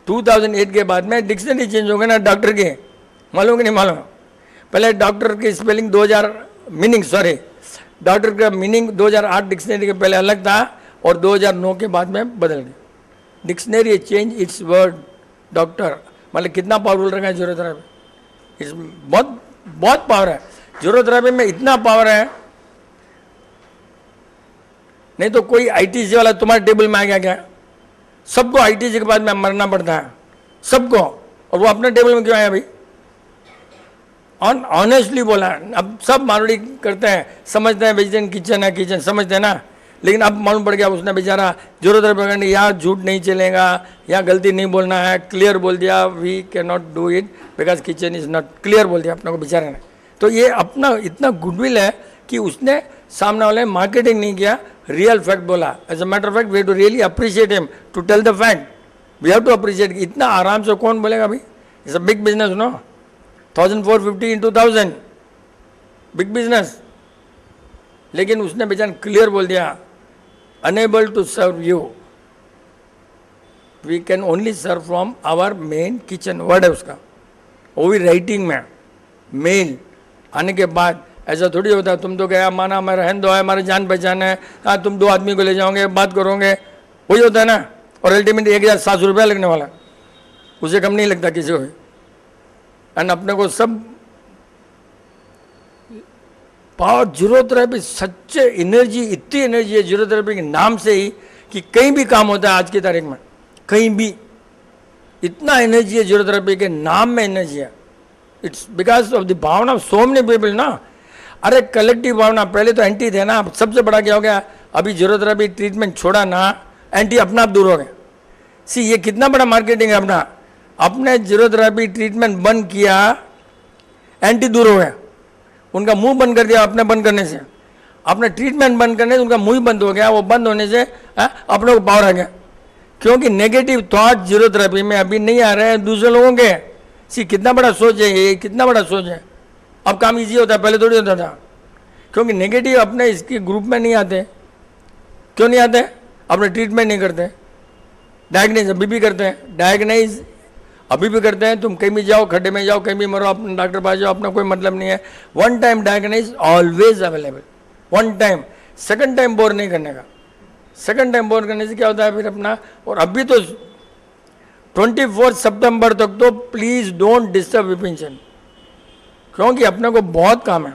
2008 के बाद में डिक्शनरी चेंज हो गए ना डॉक्टर के, मालूम कि नहीं मालूम। पहले डॉक्टर की स्पेलिंग 2000 मीनिंग, सॉरी, डॉक्टर का मीनिंग 2008 डिक्शनरी के पहले अलग था, और 2009 के बाद में बदल गया। Dictionary change it's word, doctor मतलब कितना पावरफुल रखा है जीरो थेरेपी। इस बहुत बहुत पावर है जीरो थेरेपी में, इतना पावर है। नहीं तो कोई ITC वाला तुम्हारे टेबल में आ गया क्या? सबको ITC के बाद में मरना पड़ता है, सबको, और वो अपने टेबल में क्यों आया भाई? ऑनेस्टली बोला, अब सब मारवाड़ी करते हैं, समझते हैं वेजिटेरियन किचन है, किचन समझते हैं ना, लेकिन अब मालूम पड़ गया उसने बेचारा जीरो थेरेपी करने, यहाँ झूठ नहीं चलेगा, यहाँ गलती नहीं बोलना है, क्लियर बोल दिया, we can not do it because kitchen is not, clear बोल दिया अपने को बेचारे ने। तो ये अपना इतना गुडविल है कि उसने सामने वाले मार्केटिंग नहीं किया, रियल फैक्ट बोला। As a matter of fact we have to really appreciate him to tell the fact, we have to appreciate. इतना आराम से कौन बोलेगा भाई, it's a big business no. 1450 into 1000, big business. लेकिन उसने बेचारा क्लियर बोल दिया, unable to serve you, we can only serve from our main kitchen. Word है उसका, वो भी राइटिंग में, मेल आने के बाद। ऐसा थोड़ी होता है तुम तो गया माना हमारा रहन है, हमारे जान पहचान है, हाँ तुम 2 आदमी को ले जाओगे, बात करोगे, वही होता है ना। और अल्टीमेटली 1700 रुपया लगने वाला, उसे कम नहीं लगता किसी को। एंड अपने को सब पावर जीरोथेरेपी, सच्चे एनर्जी, इतनी एनर्जी है जीरोथेरेपी के नाम से ही कि कहीं भी काम होता है आज की तारीख में, कहीं भी इतना एनर्जी है जीरोथेरेपी के नाम में, एनर्जी है। इट्स बिकॉज ऑफ द भावना ऑफ सो मेनी पीपल ना। अरे कलेक्टिव भावना, पहले तो एंटी थे ना, सबसे बड़ा क्या हो गया, अभी जीरोथेरेपी ट्रीटमेंट छोड़ा ना, एंटी अपना आप दूर हो गए। सी ये कितना बड़ा मार्केटिंग है अपना, अपने जीरोथेरेपी ट्रीटमेंट बंद किया, एंटी दूर हो गए, उनका मुंह बंद कर दिया अपने बंद करने से, अपने ट्रीटमेंट बंद करने से उनका मुंह बंद हो गया, वो बंद होने से अपने को पावर आ गया। क्योंकि नेगेटिव थॉट जीरोथेरेपी में अभी नहीं आ रहे हैं दूसरे लोगों के। सी कितना बड़ा सोच है ये, कितना बड़ा सोच है। अब काम इजी होता है, पहले थोड़ी होता था, क्योंकि नेगेटिव अपने इसके ग्रुप में नहीं आते। क्यों नहीं आते? अपने ट्रीटमेंट नहीं करते, डायग्नोज अभी भी करते हैं, डायग्नोज अभी भी करते हैं। तुम कहीं भी जाओ, खड्डे में जाओ, कहीं भी मरो, अपने डॉक्टर पास जाओ, अपना कोई मतलब नहीं है। One time diagnose always available, one time. Second time bore नहीं करने का। सेकंड टाइम बोर करने से क्या होता है फिर अपना। और अभी तो 24 सितंबर तक तो प्लीज डोंट डिस्टर्ब विपिन चंद, क्योंकि अपने को बहुत काम है,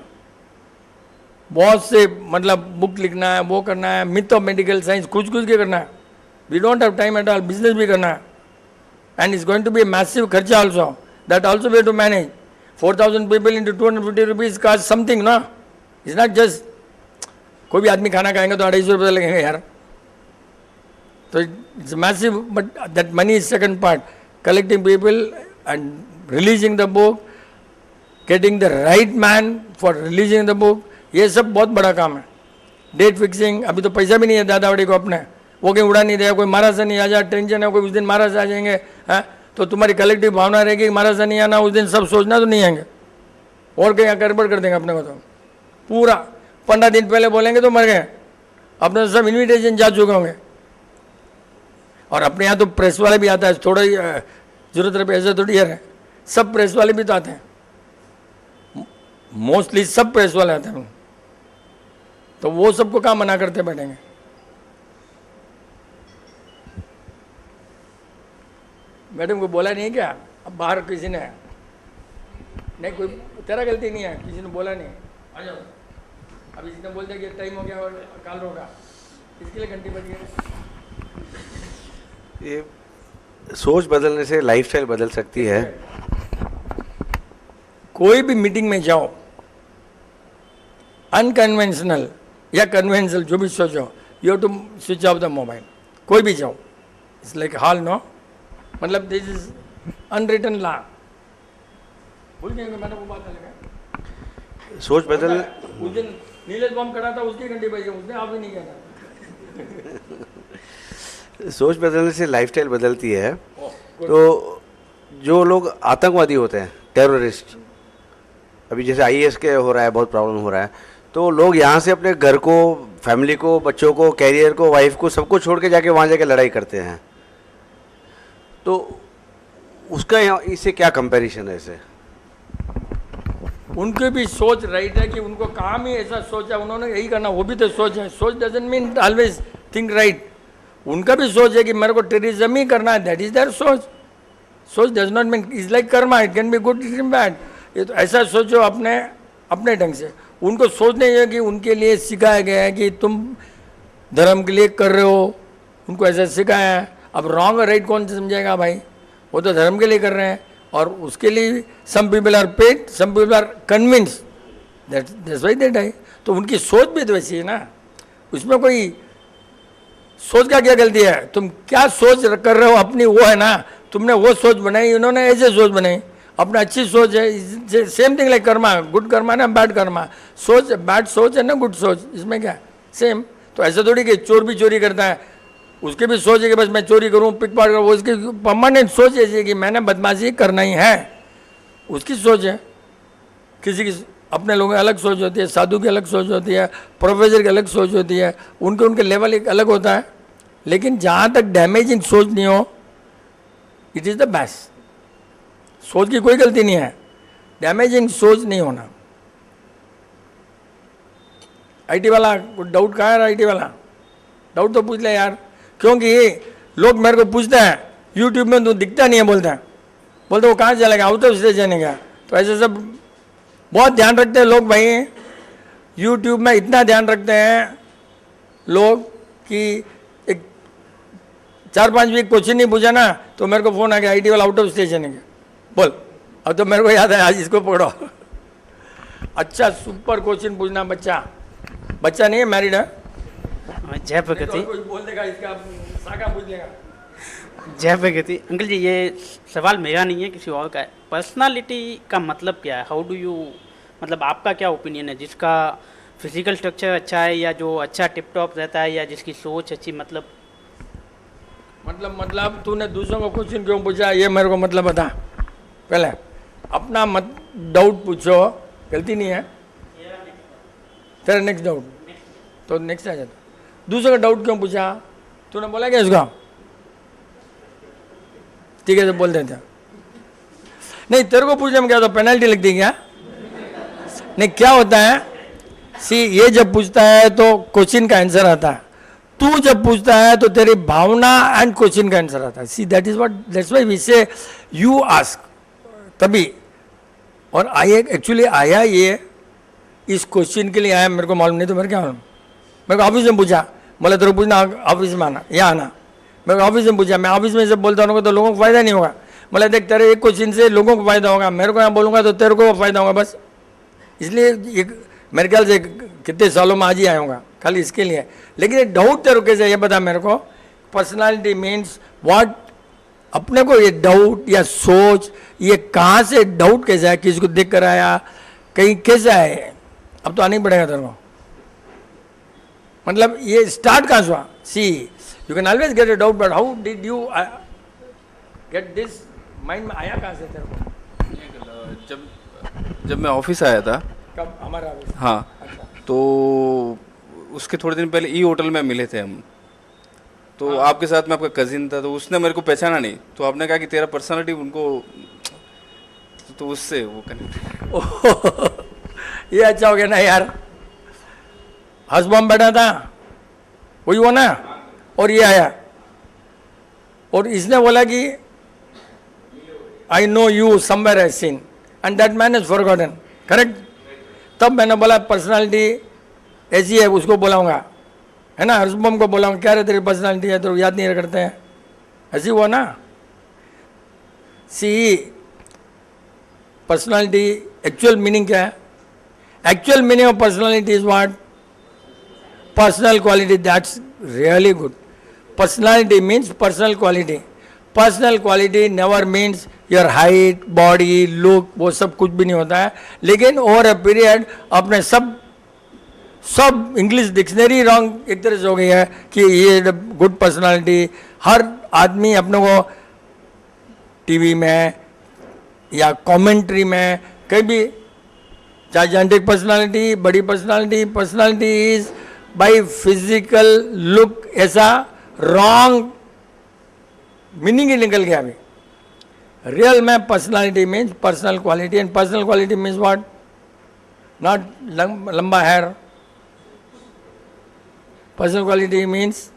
बहुत से मतलब बुक लिखना है, वो करना है, मिथ ऑफ मेडिकल साइंस कुछ के करना है। We don't have time at all, business भी करना है, and it's going to be massive खर्चा also, that also we have to manage. 4000 people into 250 rupees cost something ना, इट्स नॉट जस्ट कोई भी आदमी खाना खाएंगे तो 250 रुपये लगेंगे यार। तो it's massive, but that money is second part. Collecting people and releasing the book, getting the right man for releasing the book, ये सब बहुत बड़ा काम है। डेट फिक्सिंग, अभी तो पैसा भी नहीं है दादावड़ी को अपने, वो कहीं उड़ा नहीं देगा, कोई महाराज नहीं आ जाए, टेंशन है कोई उस दिन महाराज आ जाएंगे, हैं तो तुम्हारी कलेक्टिव भावना रहेगी कि महाराज नहीं आना, उस दिन सब सोचना तो नहीं आएंगे, और कहीं गड़बड़ कर देंगे अपने को। तो पूरा 15 दिन पहले बोलेंगे तो मर गए, अपने सब इन्विटेशन जा चुके होंगे। और अपने यहाँ तो प्रेस वाले भी आता है, थोड़ा ही जरूरत रहे, ऐसा थोड़ी है, सब प्रेस वाले भी तो आते हैं, मोस्टली सब प्रेस वाले आते हैं, तो वो सबको कहाँ मना करते बैठेंगे। मैडम को बोला नहीं क्या? अब बाहर किसी ने नहीं, कोई तेरा गलती नहीं है, किसी ने बोला नहीं, आ जाओ। अब इसने बोल दिया कि टाइम हो गया और काल होगा, इसके लिए घंटी बज गई। ये सोच बदलने से लाइफस्टाइल बदल सकती है। कोई भी मीटिंग में जाओ, अनकन्वेंशनल या कन्वेंशनल जो भी सोचो, you have to switch off the mobile. कोई भी जाओ, इट्स लाइक हॉल नो, मतलब दिस इज अनरिटन लॉ। भूल गए मैंने वो बात लगा। सोच बदल, उस दिन नीलेश बम खड़ा था, उसकी घंटी बज गई, उसने आप ही नहीं कहना। सोच बदलने से लाइफस्टाइल बदलती है। तो जो लोग आतंकवादी होते हैं, टेररिस्ट, अभी जैसे आईएएस के हो रहा है, बहुत प्रॉब्लम हो रहा है, तो लोग यहाँ से अपने घर को, फैमिली को, बच्चों को, कैरियर को, वाइफ को, सबको छोड़ के जाके वहाँ जाके लड़ाई करते हैं। तो उसका यहाँ इससे क्या कंपैरिजन है? इसे उनकी भी सोच राइट है कि उनको काम ही ऐसा सोचा, उन्होंने यही करना, वो भी तो सोच है। सोच doesn't mean always think right. उनका भी सोच है कि मेरे को टेररिज्म ही करना है, दैट इज देयर सोच। सोच does not mean is like Karma, it can be good, it can bad. ये तो ऐसा सोचो अपने अपने ढंग से। उनको सोच नहीं है कि उनके लिए सिखाया गया है कि तुम धर्म के लिए कर रहे हो, उनको ऐसा सिखाया है। अब रॉन्ग और राइट कौन समझेगा भाई? वो तो धर्म के लिए कर रहे हैं, और उसके लिए some people are paid, some people are convince, that's why they die. तो उनकी सोच भी तो वैसी है ना, उसमें कोई सोच का क्या गलती है? तुम क्या सोच कर रहे हो अपनी, वो है ना, तुमने वो सोच बनाई, उन्होंने ऐसे सोच बनाई, अपना अच्छी सोच है। Same thing like Karma, good Karma ना बैड कर्मा। सोच बैड सोच है ना गुड सोच, इसमें क्या सेम। तो ऐसा थोड़ी कि चोर भी चोरी करता है, उसकी भी सोच है कि बस मैं चोरी करूँ, पिक पाट करूँ, उसकी परमानेंट सोच ऐसी है कि मैंने बदमाशी करना ही है, उसकी सोच है। किसी की अपने लोगों की अलग सोच होती है, साधु की अलग सोच होती है, प्रोफेसर की अलग सोच होती है, उनके उनके लेवल एक अलग होता है। लेकिन जहाँ तक डैमेजिंग सोच नहीं हो, इट इज़ द बेस्ट। सोच की कोई गलती नहीं है, डैमेजिंग सोच नहीं होना। आईटी वाला कुछ डाउट कहाँ है? आईटी वाला डाउट तो पूछ ले यार, क्योंकि लोग मेरे को पूछते हैं यूट्यूब में तू दिखता नहीं है, बोलते वो कहाँ चला गया, आउट ऑफ स्टेज जाने गया। तो ऐसे सब बहुत ध्यान रखते हैं लोग भाई, यूट्यूब में इतना ध्यान रखते हैं लोग कि एक 4-5 वीक क्वेश्चन नहीं पूछा ना तो मेरे को फ़ोन आ गया आईटी वाला आउट ऑफ स्टेज जाने गया। बोल, अब तो मेरे को याद है आज इसको पकड़ो। अच्छा सुपर क्वेश्चन पूछना, बच्चा नहीं है, मैरिड है। जय प्रगति। कोई बोल देगा इसका साका पूछ लेगा। जय प्रगति अंकल जी, ये सवाल मेरा नहीं है, किसी और का है। पर्सनालिटी का मतलब क्या है? हाउ डू यू, मतलब आपका क्या ओपिनियन है? जिसका फिजिकल स्ट्रक्चर अच्छा है, या जो अच्छा टिप टॉप रहता है, या जिसकी सोच अच्छी, मतलब तूने दूसरों को क्वेश्चन क्यों पूछा, ये मेरे को मतलब बता। पहले अपना मत डाउट पूछो, गलती नहीं है। तेरा नेक्स्ट डाउट तो नेक्स्ट आ जाता। दूसरे का डाउट क्यों पूछा? तूने बोला क्या इसका? ठीक है, तो बोल देते। नहीं, तेरे को पूछने में क्या तो पेनल्टी लगती है क्या? नहीं, क्या होता है, ये जब पूछता है तो क्वेश्चन का आंसर आता है, तू जब पूछता है तो तेरी भावना एंड क्वेश्चन का आंसर आता है। See that is what, that's why we say you ask, तभी। और एक्चुअली आया ये इस क्वेश्चन के लिए आया, मेरे को मालूम नहीं तो मेरे क्या मालूम। मेरे को ऑफिस में पूछा, बोले तेरे को पूछना ऑफिस में आना, यहाँ आना। मेरे को ऑफिस में पूछा, मैं ऑफिस में जब बोलता हूँ तो लोगों को फायदा नहीं होगा। बोले देख, तेरे एक क्वेश्चन से लोगों को फायदा होगा, मेरे को यहाँ बोलूँगा तो तेरे को फायदा होगा, बस। इसलिए मेरे ख्याल से कितने सालों में आज ही आया होगा खाली इसके लिए। लेकिन ये डाउट तेरे कैसे, ये बता मेरे को। पर्सनालिटी मीन्स व्हाट, अपने को ये डाउट या सोच, ये कहाँ से डाउट कैसा है, किसी को देख कर आया, कहीं कैसा है, अब तो आना ही पड़ेगा तेरे को। मतलब ये स्टार्ट कहाँ से हुआ? See you can always get a doubt, but how did you get this, mind में आया कहाँ से तेरे को? जब मैं ऑफिस आया था, कब हमारा ऑफिस? हाँ। अच्छा। तो उसके थोड़े दिन पहले ई होटल में मिले थे हम, तो आपके साथ में आपका कजिन था, तो उसने मेरे को पहचाना नहीं, तो आपने कहा कि तेरा पर्सनालिटी उनको, तो उससे वो कनेक्ट। ये अच्छा हो गया ना यार। हसबम बैठा था, वही वो ना, और ये आया और इसने बोला कि I know you somewhere I seen and that man is forgotten, correct? तब मैंने बोला पर्सनालिटी ऐसी है, उसको बोलाऊंगा, है ना, हर्षबम को बोलाऊंगा, क्या रे तेरी पर्सनालिटी है, तो याद नहीं करते हैं, ऐसी हुआ ना। सी पर्सनालिटी एक्चुअल मीनिंग क्या है? Actual meaning of personality is what? Personal quality, that's really good. Personality means personal quality. Personal quality never means your height, body, look, वो सब कुछ भी नहीं होता है। लेकिन ओवर अ पीरियड अपने सब इंग्लिश डिक्शनरी रॉन्ग एक तरह से हो गई है कि ये गुड पर्सनालिटी। हर आदमी अपने को टीवी में या कमेंट्री में कहीं भी, जाइजेंटिक पर्सनालिटी, बड़ी personality is by physical look, ऐसा रॉन्ग मीनिंग ही निकल गया अभी। रियल में personality means personal quality, and personal quality means what? Not लंबा hair. Personal quality means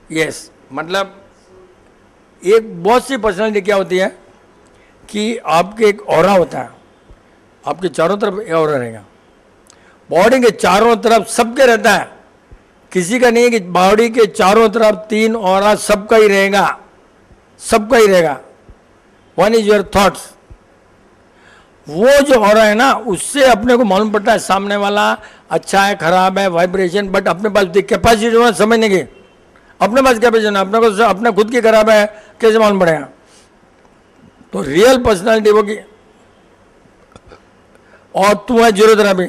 yes, मतलब एक बहुत सी पर्सनालिटी क्या होती है कि आपके एक ऑरा होता है, आपके चारों तरफ एक ऑरा रहेगा, बॉडी के चारों तरफ सबके रहता है, किसी का नहीं है कि बॉडी के चारों तरफ 3 ऑरा सबका ही रहेगा, सबका ही रहेगा। One is your thoughts. वो जो ऑरा है ना, उससे अपने को मालूम पड़ता है सामने वाला अच्छा है, खराब है, वाइब्रेशन, बट अपने पास कैपेसिटी होना समझने की, अपने पास कैपेसिटी होना, अपने को अपने खुद की खराब है कैसे मालूम पड़ेगा? तो रियल पर्सनालिटी वो की, और तू है जीरो तरह भी,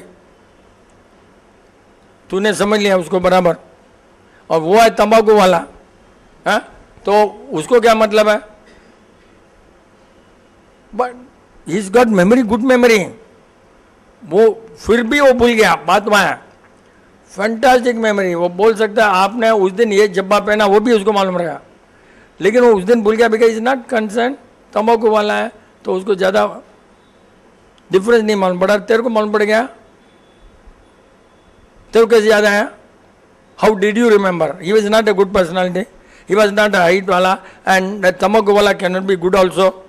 तूने समझ लिया उसको बराबर, और वो है तंबाकू वाला है, तो उसको क्या मतलब है? But he is got memory, good memory, वो फिर भी वो भूल गया, बात वहाँ है, फैंटास्टिक मेमोरी, वो बोल सकता है आपने उस दिन ये जब्बा पहना वो भी उसको मालूम रहेगा, लेकिन वो उस दिन भूल गया बिकॉज इज नॉट कंसर्न, तंबाकू वाला है तो उसको ज़्यादा डिफरेंस नहीं मालूम पड़ा, तेरे को मालूम पड़ गया, तेरे को कैसे याद आया, how did you remember, he was not a good personality, he was not a height वाला एंड तंबाकू वाला can not be good also,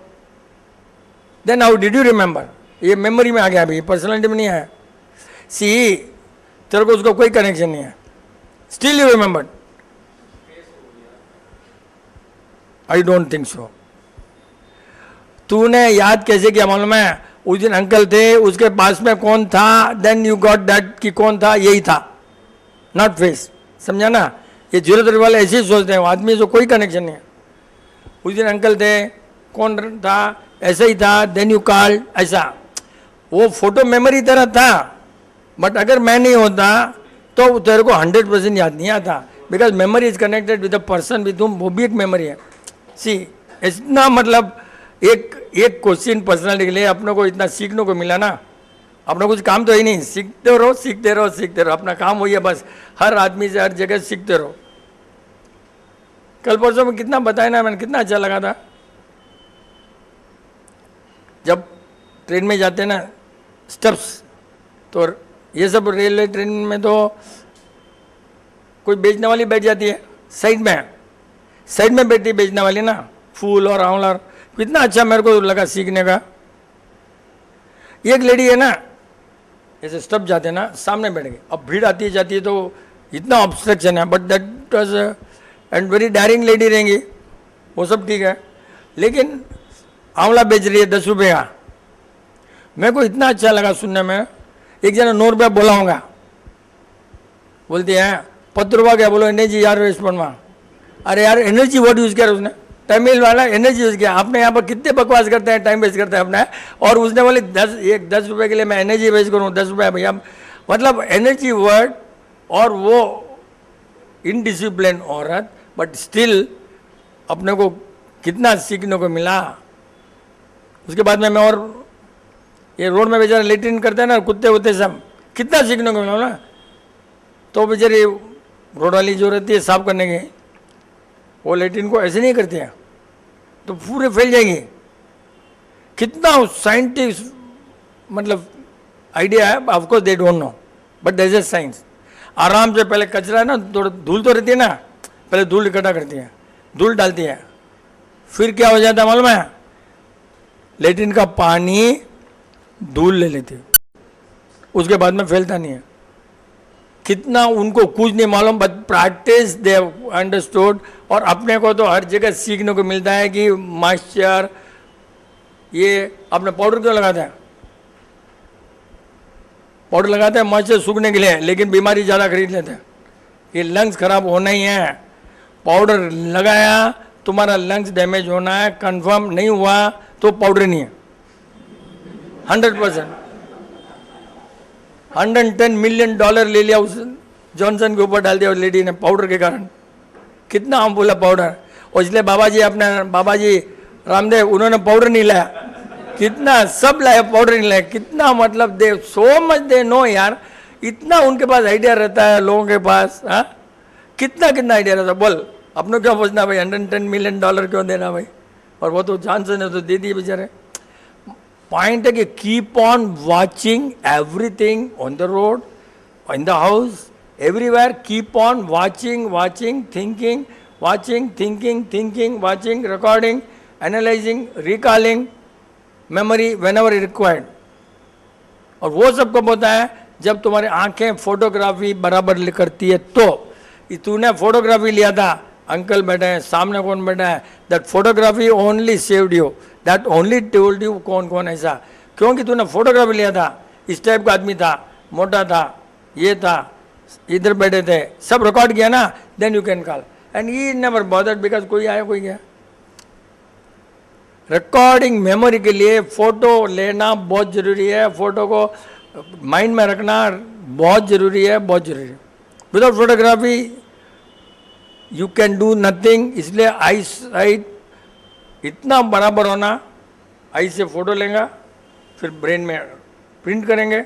then how did you remember, ये मेमोरी में आ गया, अभी पर्सनैलिटी में नहीं आया, सी तेरे को उसको कोई कनेक्शन नहीं है, still you remember, I don't think so. तूने याद कैसे किया मालूम है, उस दिन अंकल थे, उसके पास में कौन था, देन यू गॉट दैट कि कौन था, यही था, नॉट फेस, समझा ना, ये 03 वाले ऐसे ही सोचते हैं, आदमी से कोई कनेक्शन नहीं है, उस दिन अंकल थे, कौन था, ऐसा ही था, देन यू कॉल्ड, ऐसा, वो फोटो मेमोरी तरह था, बट अगर मैं नहीं होता तो तेरे को 100% याद नहीं आता, because memory is connected with the person with whom, वो भी एक मेमोरी है। सी इतना मतलब एक क्वेश्चन पर्सनैलिटी के लिए अपने को इतना सीखने को मिला ना, अपना कुछ काम तो ही नहीं, सीखते रहो सीखते रहो सीखते रहो, अपना काम वही है बस, हर आदमी से हर जगह सीखते रहो। कल परसों में कितना बताया ना मैंने, कितना अच्छा लगा था, जब ट्रेन में जाते ना स्टेप्स, तो ये सब रेलवे ट्रेन में तो कोई बेचने वाली बैठ जाती है साइड में बैठती बेचने वाली ना, फूल और आंवला, कितना अच्छा मेरे को लगा सीखने का। एक लेडी है ना, ऐसे स्टप जाते ना, सामने बैठ गई, अब भीड़ आती है जाती है तो इतना ऑब्स्ट्रक्शन है, but that was and very daring lady रहेंगी, वो सब ठीक है, लेकिन आंवला बेच रही है 10 रुपये का, मेरे को इतना अच्छा लगा सुनने में। एक जना 9 रुपया बोलाऊंगा, बोलती है 10 रुपया क्या बोलो, एनर्जी यार वेस्ट बनवा, अरे यार एनर्जी वर्ड यूज़ किया उसने, तमिल वाला एनर्जी यूज़ किया, आपने यहाँ पर कितने बकवास करते हैं, टाइम वेस्ट करते हैं अपना, और उसने बोले 10 रुपये के लिए मैं एनर्जी वेस्ट करूँ, 10 रुपया भैया, मतलब एनर्जी वर्ड, और वो इनडिसिप्लिन औरत, बट स्टिल अपने को कितना सीखने को मिला। उसके बाद में मैं और ये रोड में बेचारा लेट्रिन करते हैं ना, कुत्ते वुत्ते सब, कितना सीखने को मिला ना, तो बेचारी रोड वाली जो रहती है साफ करने की, वो लेट्रिन को ऐसे नहीं करती है तो पूरे फैल जाएंगी, कितना साइंटिस्ट मतलब आइडिया है, of course they don't know but there is a science. आराम से पहले कचरा ना, थोड़ा धूल तो रहती है ना, पहले धूल इकट्ठा करती है, धूल डालती है, फिर क्या हो जाता है मालूम है, लेट्रिन का पानी धूल ले लेती है, उसके बाद में फैलता नहीं है। कितना उनको कुछ नहीं मालूम, बट प्रैक्टिस दे अंडरस्टूड, और अपने को तो हर जगह सीखने को मिलता है कि मॉइस्चर, ये अपने पाउडर क्यों लगाते हैं, पाउडर लगाते हैं मॉइस्चर सूखने के लिए, लेकिन बीमारी ज़्यादा खरीद लेते हैं, ये लंग्स खराब होना ही है, पाउडर लगाया तुम्हारा लंग्स डैमेज होना है, कंफर्म नहीं हुआ तो पाउडर नहीं है, 100%। $110 मिलियन ले लिया उस जॉनसन के ऊपर डाल दिया उस लेडी ने पाउडर के कारण, कितना हम बोला पाउडर, और इसलिए बाबा जी रामदेव उन्होंने पाउडर नहीं लाया, कितना सब लाया पाउडर नहीं लाया, कितना मतलब दे सो मच दे नो यार, इतना उनके पास आइडिया रहता है लोगों के पास, हाँ कितना आइडिया रहता है, बोल अपनों क्या पूछना भाई, $110 मिलियन क्यों देना भाई, और वो तो जॉनसन ने तो दे दिए बेचारे। पॉइंट है कि keep on watching everything on the road, in the house, everywhere, keep on watching, thinking, watching, recording, analyzing, recalling, memory whenever required। और वो सब कब होता है, जब तुम्हारी आंखें फोटोग्राफी बराबर करती है, तो तूने फोटोग्राफी लिया था, अंकल बैठे हैं सामने, कौन बैठा है, that photography only saved you, that only told you कौन ऐसा, क्योंकि तूने फोटोग्राफी लिया था, इस टाइप का आदमी था, मोटा था, ये था, इधर बैठे थे, सब रिकॉर्ड किया ना, then you can call, and he never bothered because कोई आया कोई गया। रिकॉर्डिंग मेमोरी के लिए फोटो लेना बहुत जरूरी है, फोटो को माइंड में रखना बहुत जरूरी है, बहुत जरूरी है। Without photography you can do nothing, इसलिए आई साइट इतना बराबर होना, आई से फोटो लेगा फिर ब्रेन में प्रिंट करेंगे,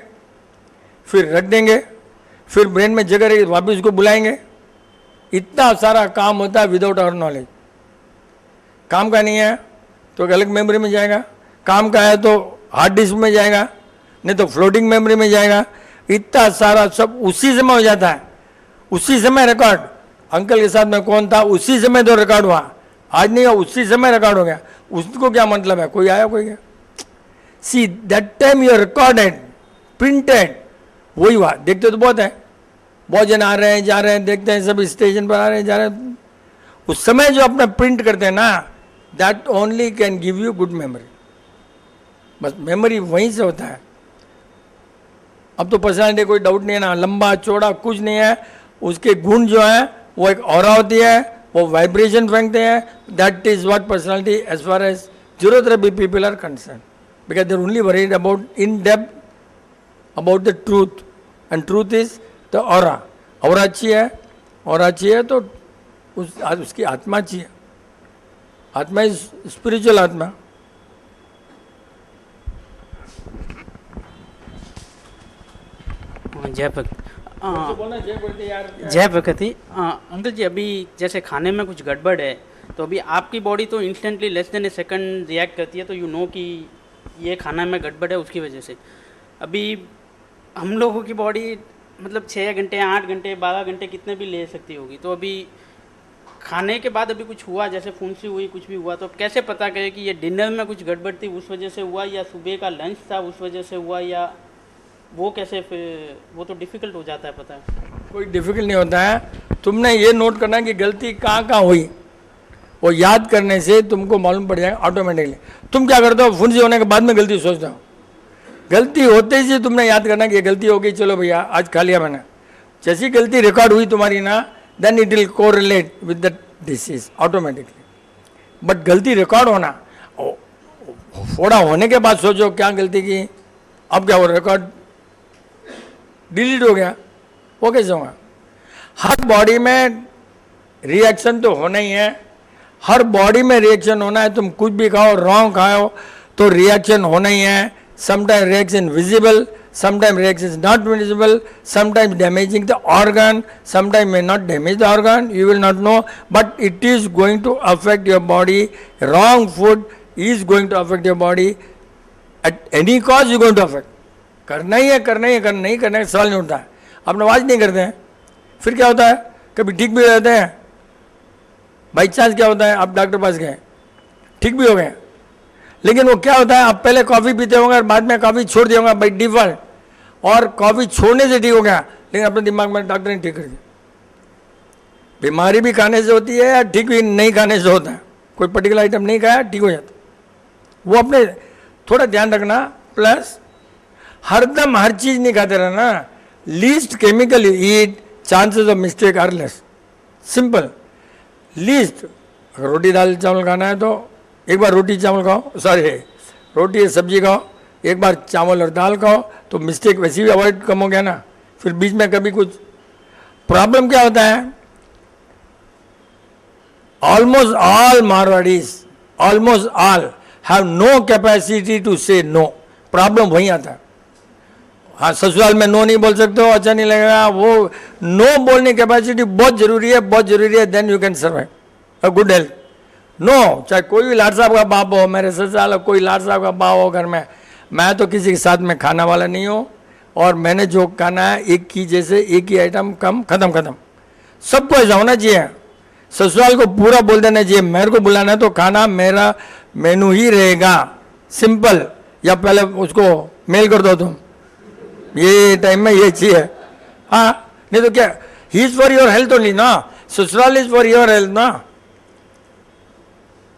फिर रख देंगे, फिर ब्रेन में जगह रहेगी वापस उसको बुलाएंगे। इतना सारा काम होता है विदाउट आवर नॉलेज। काम का नहीं है तो अलग मेमोरी में जाएगा, काम का है तो हार्ड डिस्क में जाएगा, नहीं तो फ्लोटिंग मेमोरी में जाएगा। इतना सारा सब उसी समय हो जाता है, उसी समय रिकॉर्ड। अंकल के साथ में कौन था उसी समय तो रिकॉर्ड हुआ, आज नहीं हुआ, उसी समय रिकॉर्ड हो गया। उसको क्या मतलब है, कोई आया कोई गया। See that time you recorded printed, वही हुआ। देखते तो बहुत है, बहुत जन आ रहे हैं जा रहे हैं, देखते हैं सब स्टेशन पर आ रहे हैं जा रहे हैं। उस समय जो अपना प्रिंट करते हैं ना, that only can give you good memory. बस मेमोरी वहीं से होता है। अब तो पर्सनालिटी कोई डाउट नहीं है ना, लंबा चौड़ा कुछ नहीं है। उसके गुण जो है वो एक ऑरा होती है, वो वाइब्रेशन फेंकते हैं। That is what personality as far as zero therapy people are concern, because they are only worried about in depth about the truth, and truth is the aura. Aura अच्छी है, ऑरा अच्छी है तो उसकी आत्मा अच्छी है। आत्मा इज स्पिरिचुअल आत्मा। जय भगत जय भगती। अंकल जी, अभी जैसे खाने में कुछ गड़बड़ है तो अभी आपकी बॉडी तो इंस्टेंटली लेस देन ए सेकंड रिएक्ट करती है, तो यू नो कि ये खाना में गड़बड़ है उसकी वजह से। अभी हम लोगों की बॉडी मतलब 6 घंटे 8 घंटे 12 घंटे कितने भी ले सकती होगी, तो अभी खाने के बाद अभी कुछ हुआ, जैसे फुंसी हुई कुछ भी हुआ, तो कैसे पता करें कि ये डिनर में कुछ गड़बड़ थी उस वजह से हुआ, या सुबह का लंच था उस वजह से हुआ, या वो कैसे? फिर वो तो डिफ़िकल्ट हो जाता है पता है। कोई डिफिकल्ट नहीं होता है। तुमने ये नोट करना है कि गलती कहाँ कहाँ हुई, वो याद करने से तुमको मालूम पड़ जाएगा ऑटोमेटिकली। तुम क्या करते हो, फुंसी होने के बाद में गलती सोचते हो। गलती होते ही तुमने याद करना कि ये गलती हो गई, चलो भैया आज खा लिया मैंने। जैसी गलती रिकॉर्ड हुई तुम्हारी ना, then it will correlate with the disease automatically. But गलती रिकॉर्ड होना, फोड़ा होने के बाद सोचो क्या गलती की, अब क्या हो, रिकॉर्ड डिलीट हो गया, वो कैसे होगा? हर बॉडी में रिएक्शन तो होना ही है, हर बॉडी में रिएक्शन होना है। तुम कुछ भी खाओ, रॉन्ग खाओ तो रिएक्शन होना ही है। Sometime reaction visible, sometimes reaction is not visible, sometimes damaging the organ, sometimes may not damage the organ, you will not know, but it is going to affect your body. Wrong food is going to affect your body, at any cost you are going to affect. करना ही है, करना ही है, करना नहीं करना है सवाल नहीं उठता है। आप नमाज नहीं करते हैं, फिर क्या होता है, कभी ठीक भी हो जाते हैं। बाई चांस क्या होता है, आप डॉक्टर पास गए, ठीक भी हो गए, लेकिन वो क्या होता है, आप पहले कॉफ़ी पीते होंगे और बाद में कॉफ़ी छोड़ दिया होगा बाई डिफ़ॉल्ट, और कॉफ़ी छोड़ने से ठीक हो गया, लेकिन अपने दिमाग में डॉक्टर ने ठीक कर दिया। बीमारी भी खाने से होती है या ठीक भी नहीं खाने से होता है। कोई पर्टिकुलर आइटम नहीं खाया ठीक हो जाता, वो अपने थोड़ा ध्यान रखना। प्लस हरदम हर चीज़ नहीं खाते रहना। Least chemical you eat, chances of mistake are less. Simple, least. अगर रोटी दाल चावल खाना है तो एक बार रोटी चावल खाओ, सॉरी रोटी सब्जी खाओ, एक बार चावल और दाल खाओ, तो मिस्टेक वैसे भी अवॉइड कम हो गया ना। फिर बीच में कभी कुछ प्रॉब्लम क्या होता है, almost all Marwaris, almost all have no capacity to say no. Problem वहीं आता है। हाँ, ससुराल में नो नहीं बोल सकते हो, अच्छा नहीं लगेगा, वो नो बोलने की कैपेसिटी बहुत जरूरी है, बहुत जरूरी है। Then you can survive a good health. No, चाहे कोई भी लाड साहब का बाप हो, मेरे ससुराल कोई लाड साहब का बाप हो घर में, मैं तो किसी के साथ में खाना वाला नहीं हूँ। और मैंने जो खाना है एक की जैसे एक ही आइटम कम, खत्म। सबको ऐसा होना चाहिए। ससुराल को पूरा बोल देना चाहिए, मेरे को बुलाना है तो खाना मेरा मेनू ही रहेगा, सिंपल। या पहले उसको मेल कर दो तुम, ये टाइम में ये चाहिए। हाँ, नहीं तो क्या, he is for your health only ना, ससुराल इज फॉर योर हेल्थ ना।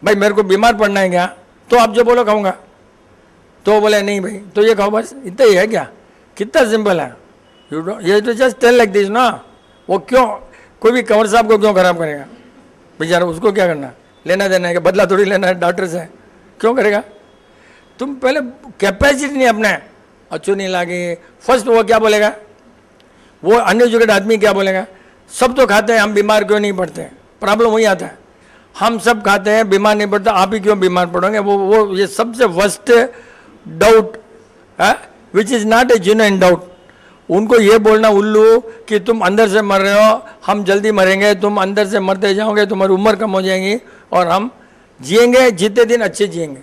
भाई मेरे को बीमार पड़ना है क्या, तो आप जो बोलो खाऊंगा, तो बोले नहीं भाई तो ये खाओ, बस इतना ही है क्या, कितना सिंपल है। यू डोंट, ये तो जस्ट टेल लाइक दिस ना। वो क्यों, कोई भी कंवर साहब को क्यों खराब करेगा बेचारा, उसको क्या करना, लेना देना है, बदला थोड़ी लेना है डॉक्टर से, क्यों करेगा। तुम पहले कैपेसिटी नहीं अपने अच्छो नहीं लागे, फर्स्ट वो क्या बोलेगा, वो अनएजुकेटेड आदमी क्या बोलेगा, सब तो खाते हैं हम बीमार क्यों नहीं पड़ते। प्रॉब्लम वही आता है, हम सब खाते हैं बीमार नहीं पड़ता, आप ही क्यों बीमार पड़ोगे। वो ये सबसे worst doubt which is not A genuine doubt. उनको ये बोलना उल्लू कि तुम अंदर से मर रहे हो, हम जल्दी मरेंगे, तुम अंदर से मरते जाओगे, तुम्हारी उम्र कम हो जाएगी और हम जिएंगे, जितने दिन अच्छे जिएंगे,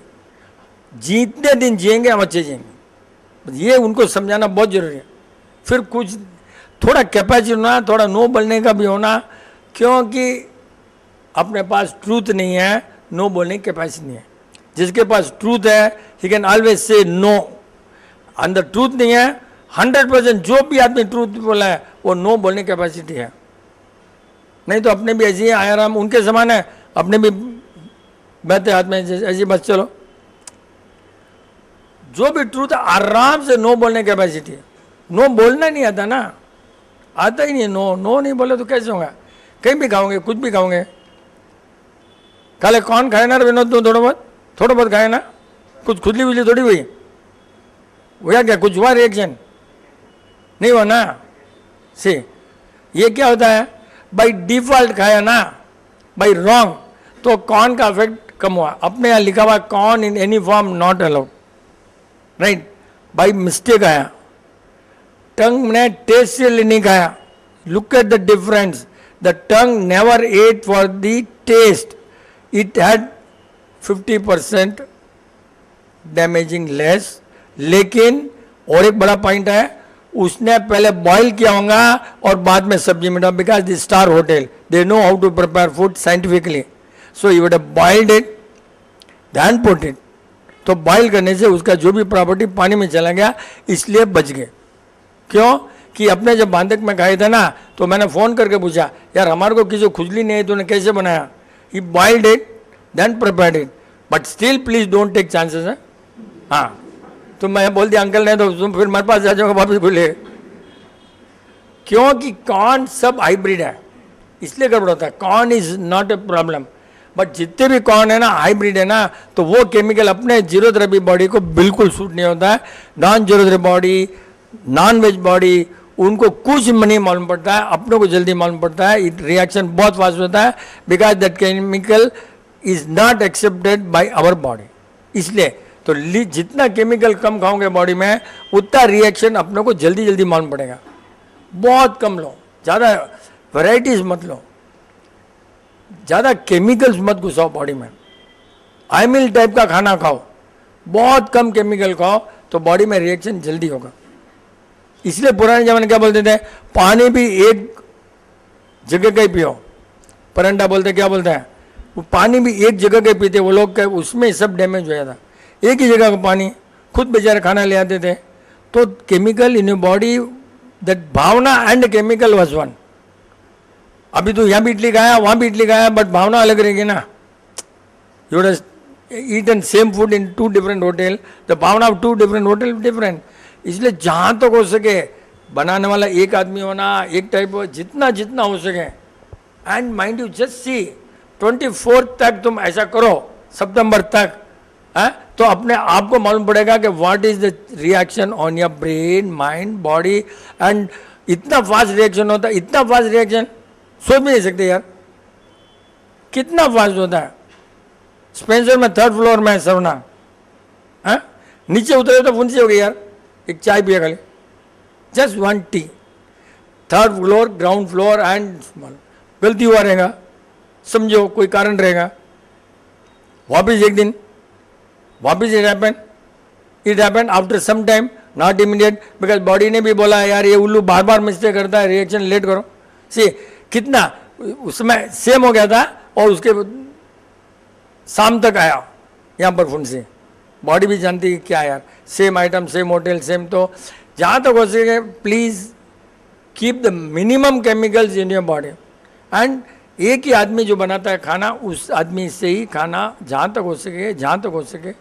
जितने दिन जिएंगे हम अच्छे जिएंगे, ये उनको समझाना बहुत जरूरी है। फिर कुछ थोड़ा कैपेसिटी होना, थोड़ा नो बोलने का भी होना, क्योंकि अपने पास ट्रूथ नहीं है, नो बोलने की कैपेसिटी नहीं है। जिसके पास ट्रूथ है he can always say no. अंदर ट्रूथ नहीं है, 100% जो भी आदमी ट्रूथ बोला है वो नो बोलने की कैपेसिटी है। नहीं तो अपने भी ऐसे ही आराम उनके समान है, अपने भी बहते हाथ में ऐसी बस चलो। जो भी ट्रूथ है आराम से नो बोलने की कैपेसिटी है। नो बोलना नहीं आता ना, आता ही नहीं। नो नो नहीं बोले तो कैसे होगा? कहीं भी खाओगे, कुछ भी खाओगे। काले कौन खाए ना विनोद, तुम थोड़ा बहुत खाए ना, कुछ खुजली वुजली थोड़ी हुई हुआ क्या? कुछ हुआ रिएक्शन? नहीं हुआ ना। सी ये क्या होता है, बाई डिफॉल्ट खाया ना, बाई रॉन्ग, तो कॉर्न का इफेक्ट कम हुआ। अपने यहाँ लिखा हुआ corn in any form not allowed, right. By mistake आया, टंग ने टेस्ट से नहीं खाया। Look at the difference, the tongue never ate for the taste, it had 50% damaging less. लेकिन और एक बड़ा पॉइंट है, उसने पहले बॉईल किया होगा और बाद में सब्जी में डाला, because the star hotel they know how to prepare food scientifically, so you would have boiled it then put it. तो बॉईल करने से उसका जो भी प्रॉपर्टी पानी में चला गया, इसलिए बच गए। क्यों कि अपने जब बांधक में खाए थे ना, तो मैंने फ़ोन करके पूछा, यार हमारे को किसी खुजली नहीं है, तूने कैसे बनाया? He boiled it then prepared it, but still please don't take chances है। हाँ, तो मैं बोल दिया अंकल ने, तो तुम फिर मेरे पास आ जाओगे वापस बोले। क्योंकि कॉर्न सब हाइब्रिड है, इसलिए गड़बड़ होता है। Corn is not a problem, but जितने भी कॉर्न है ना हाइब्रिड है ना, तो वो केमिकल अपने जीरो थेरेपी बॉडी को बिल्कुल सूट नहीं होता है। Non zero therapy body, non veg body, उनको कुछ नहीं मालूम पड़ता है, अपने को जल्दी मालूम पड़ता है। रिएक्शन बहुत फास्ट होता है, because that chemical is not accepted by our body. इसलिए तो जितना केमिकल कम खाओगे बॉडी में, उतना रिएक्शन अपने को जल्दी जल्दी मालूम पड़ेगा। बहुत कम लो, ज़्यादा वैराइटीज मत लो, ज़्यादा केमिकल्स मत घुसाओ बॉडी में। आइमिल टाइप का खाना खाओ, बहुत कम केमिकल खाओ, तो बॉडी में रिएक्शन जल्दी होगा। इसलिए पुराने जमाने क्या बोलते थे, पानी भी एक जगह का ही पियो। परंडा बोलते, क्या बोलते हैं, वो पानी भी एक जगह का पीते वो लोग, उसमें सब डैमेज हो जाता। एक ही जगह का पानी, खुद बेचारे खाना ले आते थे। तो chemical in your body, that भावना एंड केमिकल वाज वन। अभी तो यहाँ भी इडली खाया, वहाँ भी इडली खाया, बट भावना अलग रहेगी ना। You would eaten same food in 2 different hotel, the भावना ऑफ 2 डिफरेंट होटल डिफरेंट। इसलिए जहाँ तक हो सके बनाने वाला एक आदमी होना, एक टाइप हो, जितना जितना हो सके। And mind you just see 24 तक तुम ऐसा करो, सितंबर तक है, तो अपने आप को मालूम पड़ेगा कि what is the reaction on your brain, mind, body. And इतना फास्ट रिएक्शन होता है, इतना फास्ट रिएक्शन सोच भी नहीं सकते यार, कितना फास्ट होता है। स्पेंसर में 3rd फ्लोर में सरना है, नीचे उतरे तो फुंसी हो गई यार, एक चाय पिया खाली, just 1 T. 3rd floor, ground floor and गलती हुआ रहेगा, समझो कोई कारण रहेगा। वापिस एक दिन वापिस it happen after some time, not immediate, because body ने भी बोला यार ये उल्लू बार बार मिस्टेक करता है, रिएक्शन लेट करो। सी कितना उसमें सेम हो गया था, और उसके शाम तक आया यहाँ पर फुंसी। बॉडी भी जानती है क्या यार, same item, same hotel, same. तो जहाँ तक हो सके please keep the minimum chemicals in your body. And एक ही आदमी जो बनाता है खाना, उस आदमी से ही खाना जहाँ तक हो सके।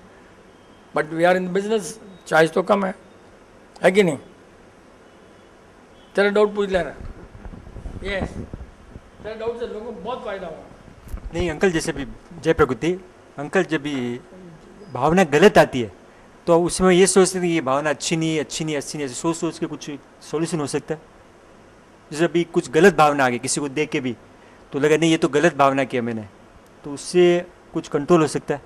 But we are in business, choice तो कम है कि नहीं? तेरा डाउट पूछ ले रहा ये तेरा डाउट से लोगों को बहुत फायदा होगा। नहीं अंकल, जैसे भी जय प्रकृति अंकल, जब भी भावना गलत आती है तो उसमें ये सोचते हैं कि ये भावना अच्छी नहीं ऐसे सोच के कुछ सॉल्यूशन हो सकता है। जैसे अभी कुछ गलत भावना आ गई किसी को देख के भी, तो लगा नहीं ये तो गलत भावना किया मैंने, तो उससे कुछ कंट्रोल हो सकता है।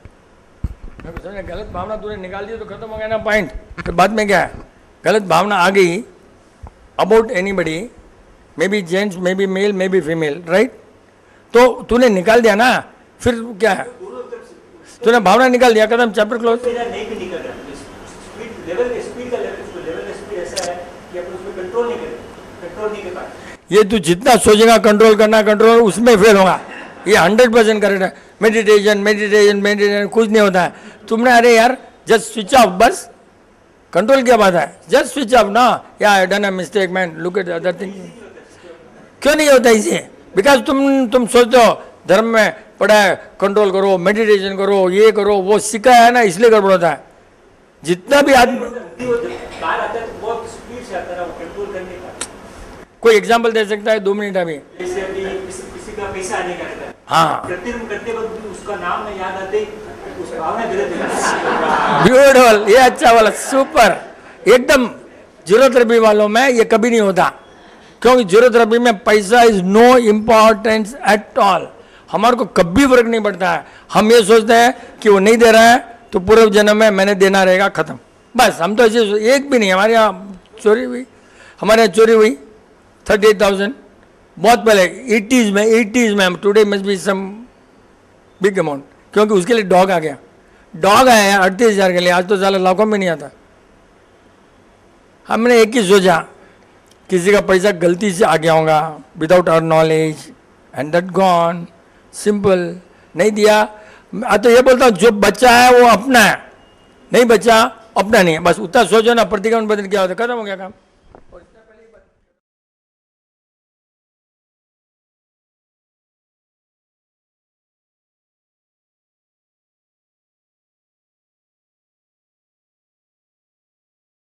समझे, गलत भावना तूने निकाल दी तो खत्म हो गया ना पॉइंट। फिर बाद में क्या है, गलत भावना आ गई about anybody, may be gents, may be male, may be female, right, तो तूने निकाल दिया ना, फिर क्या है, तूने भावना निकाल दिया, खत्म, चैप्टर क्लोज। नहीं भी निकल रहा है, स्पीड लेवल, स्पीड का लेवल स्पीड ऐसा है कि अपन उसमें कंट्रोल नहीं कर पाते। ये तू जितना सोचेगा कंट्रोल करना, कंट्रोल उसमें फेल होगा। ये 100% करेक्ट है। मेडिटेशन मेडिटेशन मेडिटेशन कुछ नहीं होता है। तुमने अरे यार जस्ट स्विच ऑफ, बस कंट्रोल क्या बात है, जस्ट स्विच ऑफ ना, या I done a mistake man, look at other thing. क्यों नहीं होता इसे? बिकॉज तुम सोचते हो धर्म में पढ़ा है कंट्रोल करो, मेडिटेशन करो, ये करो, वो सीखा है ना, इसलिए गड़बड़ होता है। जितना भी आदमी बाहर आता है तो बहुत स्पीड से आता है वो कंट्रोल करने का। कोई एग्जाम्पल दे सकता है 2 मिनट अभी? जैसे अभी किसी का पैसा आने का रहता है, हाँ करते वक्त उसका नाम नहीं याद आते, उस भावना गलत है। ब्यूटीफुल, ये अच्छा वाला, सुपर, एकदम। जीरो थेरेपी वालों में ये कभी नहीं होता, क्योंकि जीरो थेरेपी में पैसा is no importance at all. हमारे को कभी फर्क नहीं पड़ता है। हम ये सोचते हैं कि वो नहीं दे रहा है तो पूर्व जन्म में मैंने देना रहेगा, खत्म, बस। हम तो ऐसे एक भी नहीं, हमारे यहाँ चोरी हुई, हमारे यहाँ चोरी हुई 38,000 बहुत पहले 80s में। Today must be some big amount, क्योंकि उसके लिए डॉग आ गया। डॉग आया है 38,000 के लिए, आज तो साला लाखों में नहीं आता। हमने एक ही सोचा, किसी का पैसा गलती से आ गया होगा without our knowledge, and that gone, simple. नहीं दिया, तो ये बोलता हूँ जो बच्चा है वो अपना है, नहीं बच्चा अपना नहीं है, बस उतना सोचो ना, प्रतिक्रमण बदल क्या होता है, खत्म हो गया काम।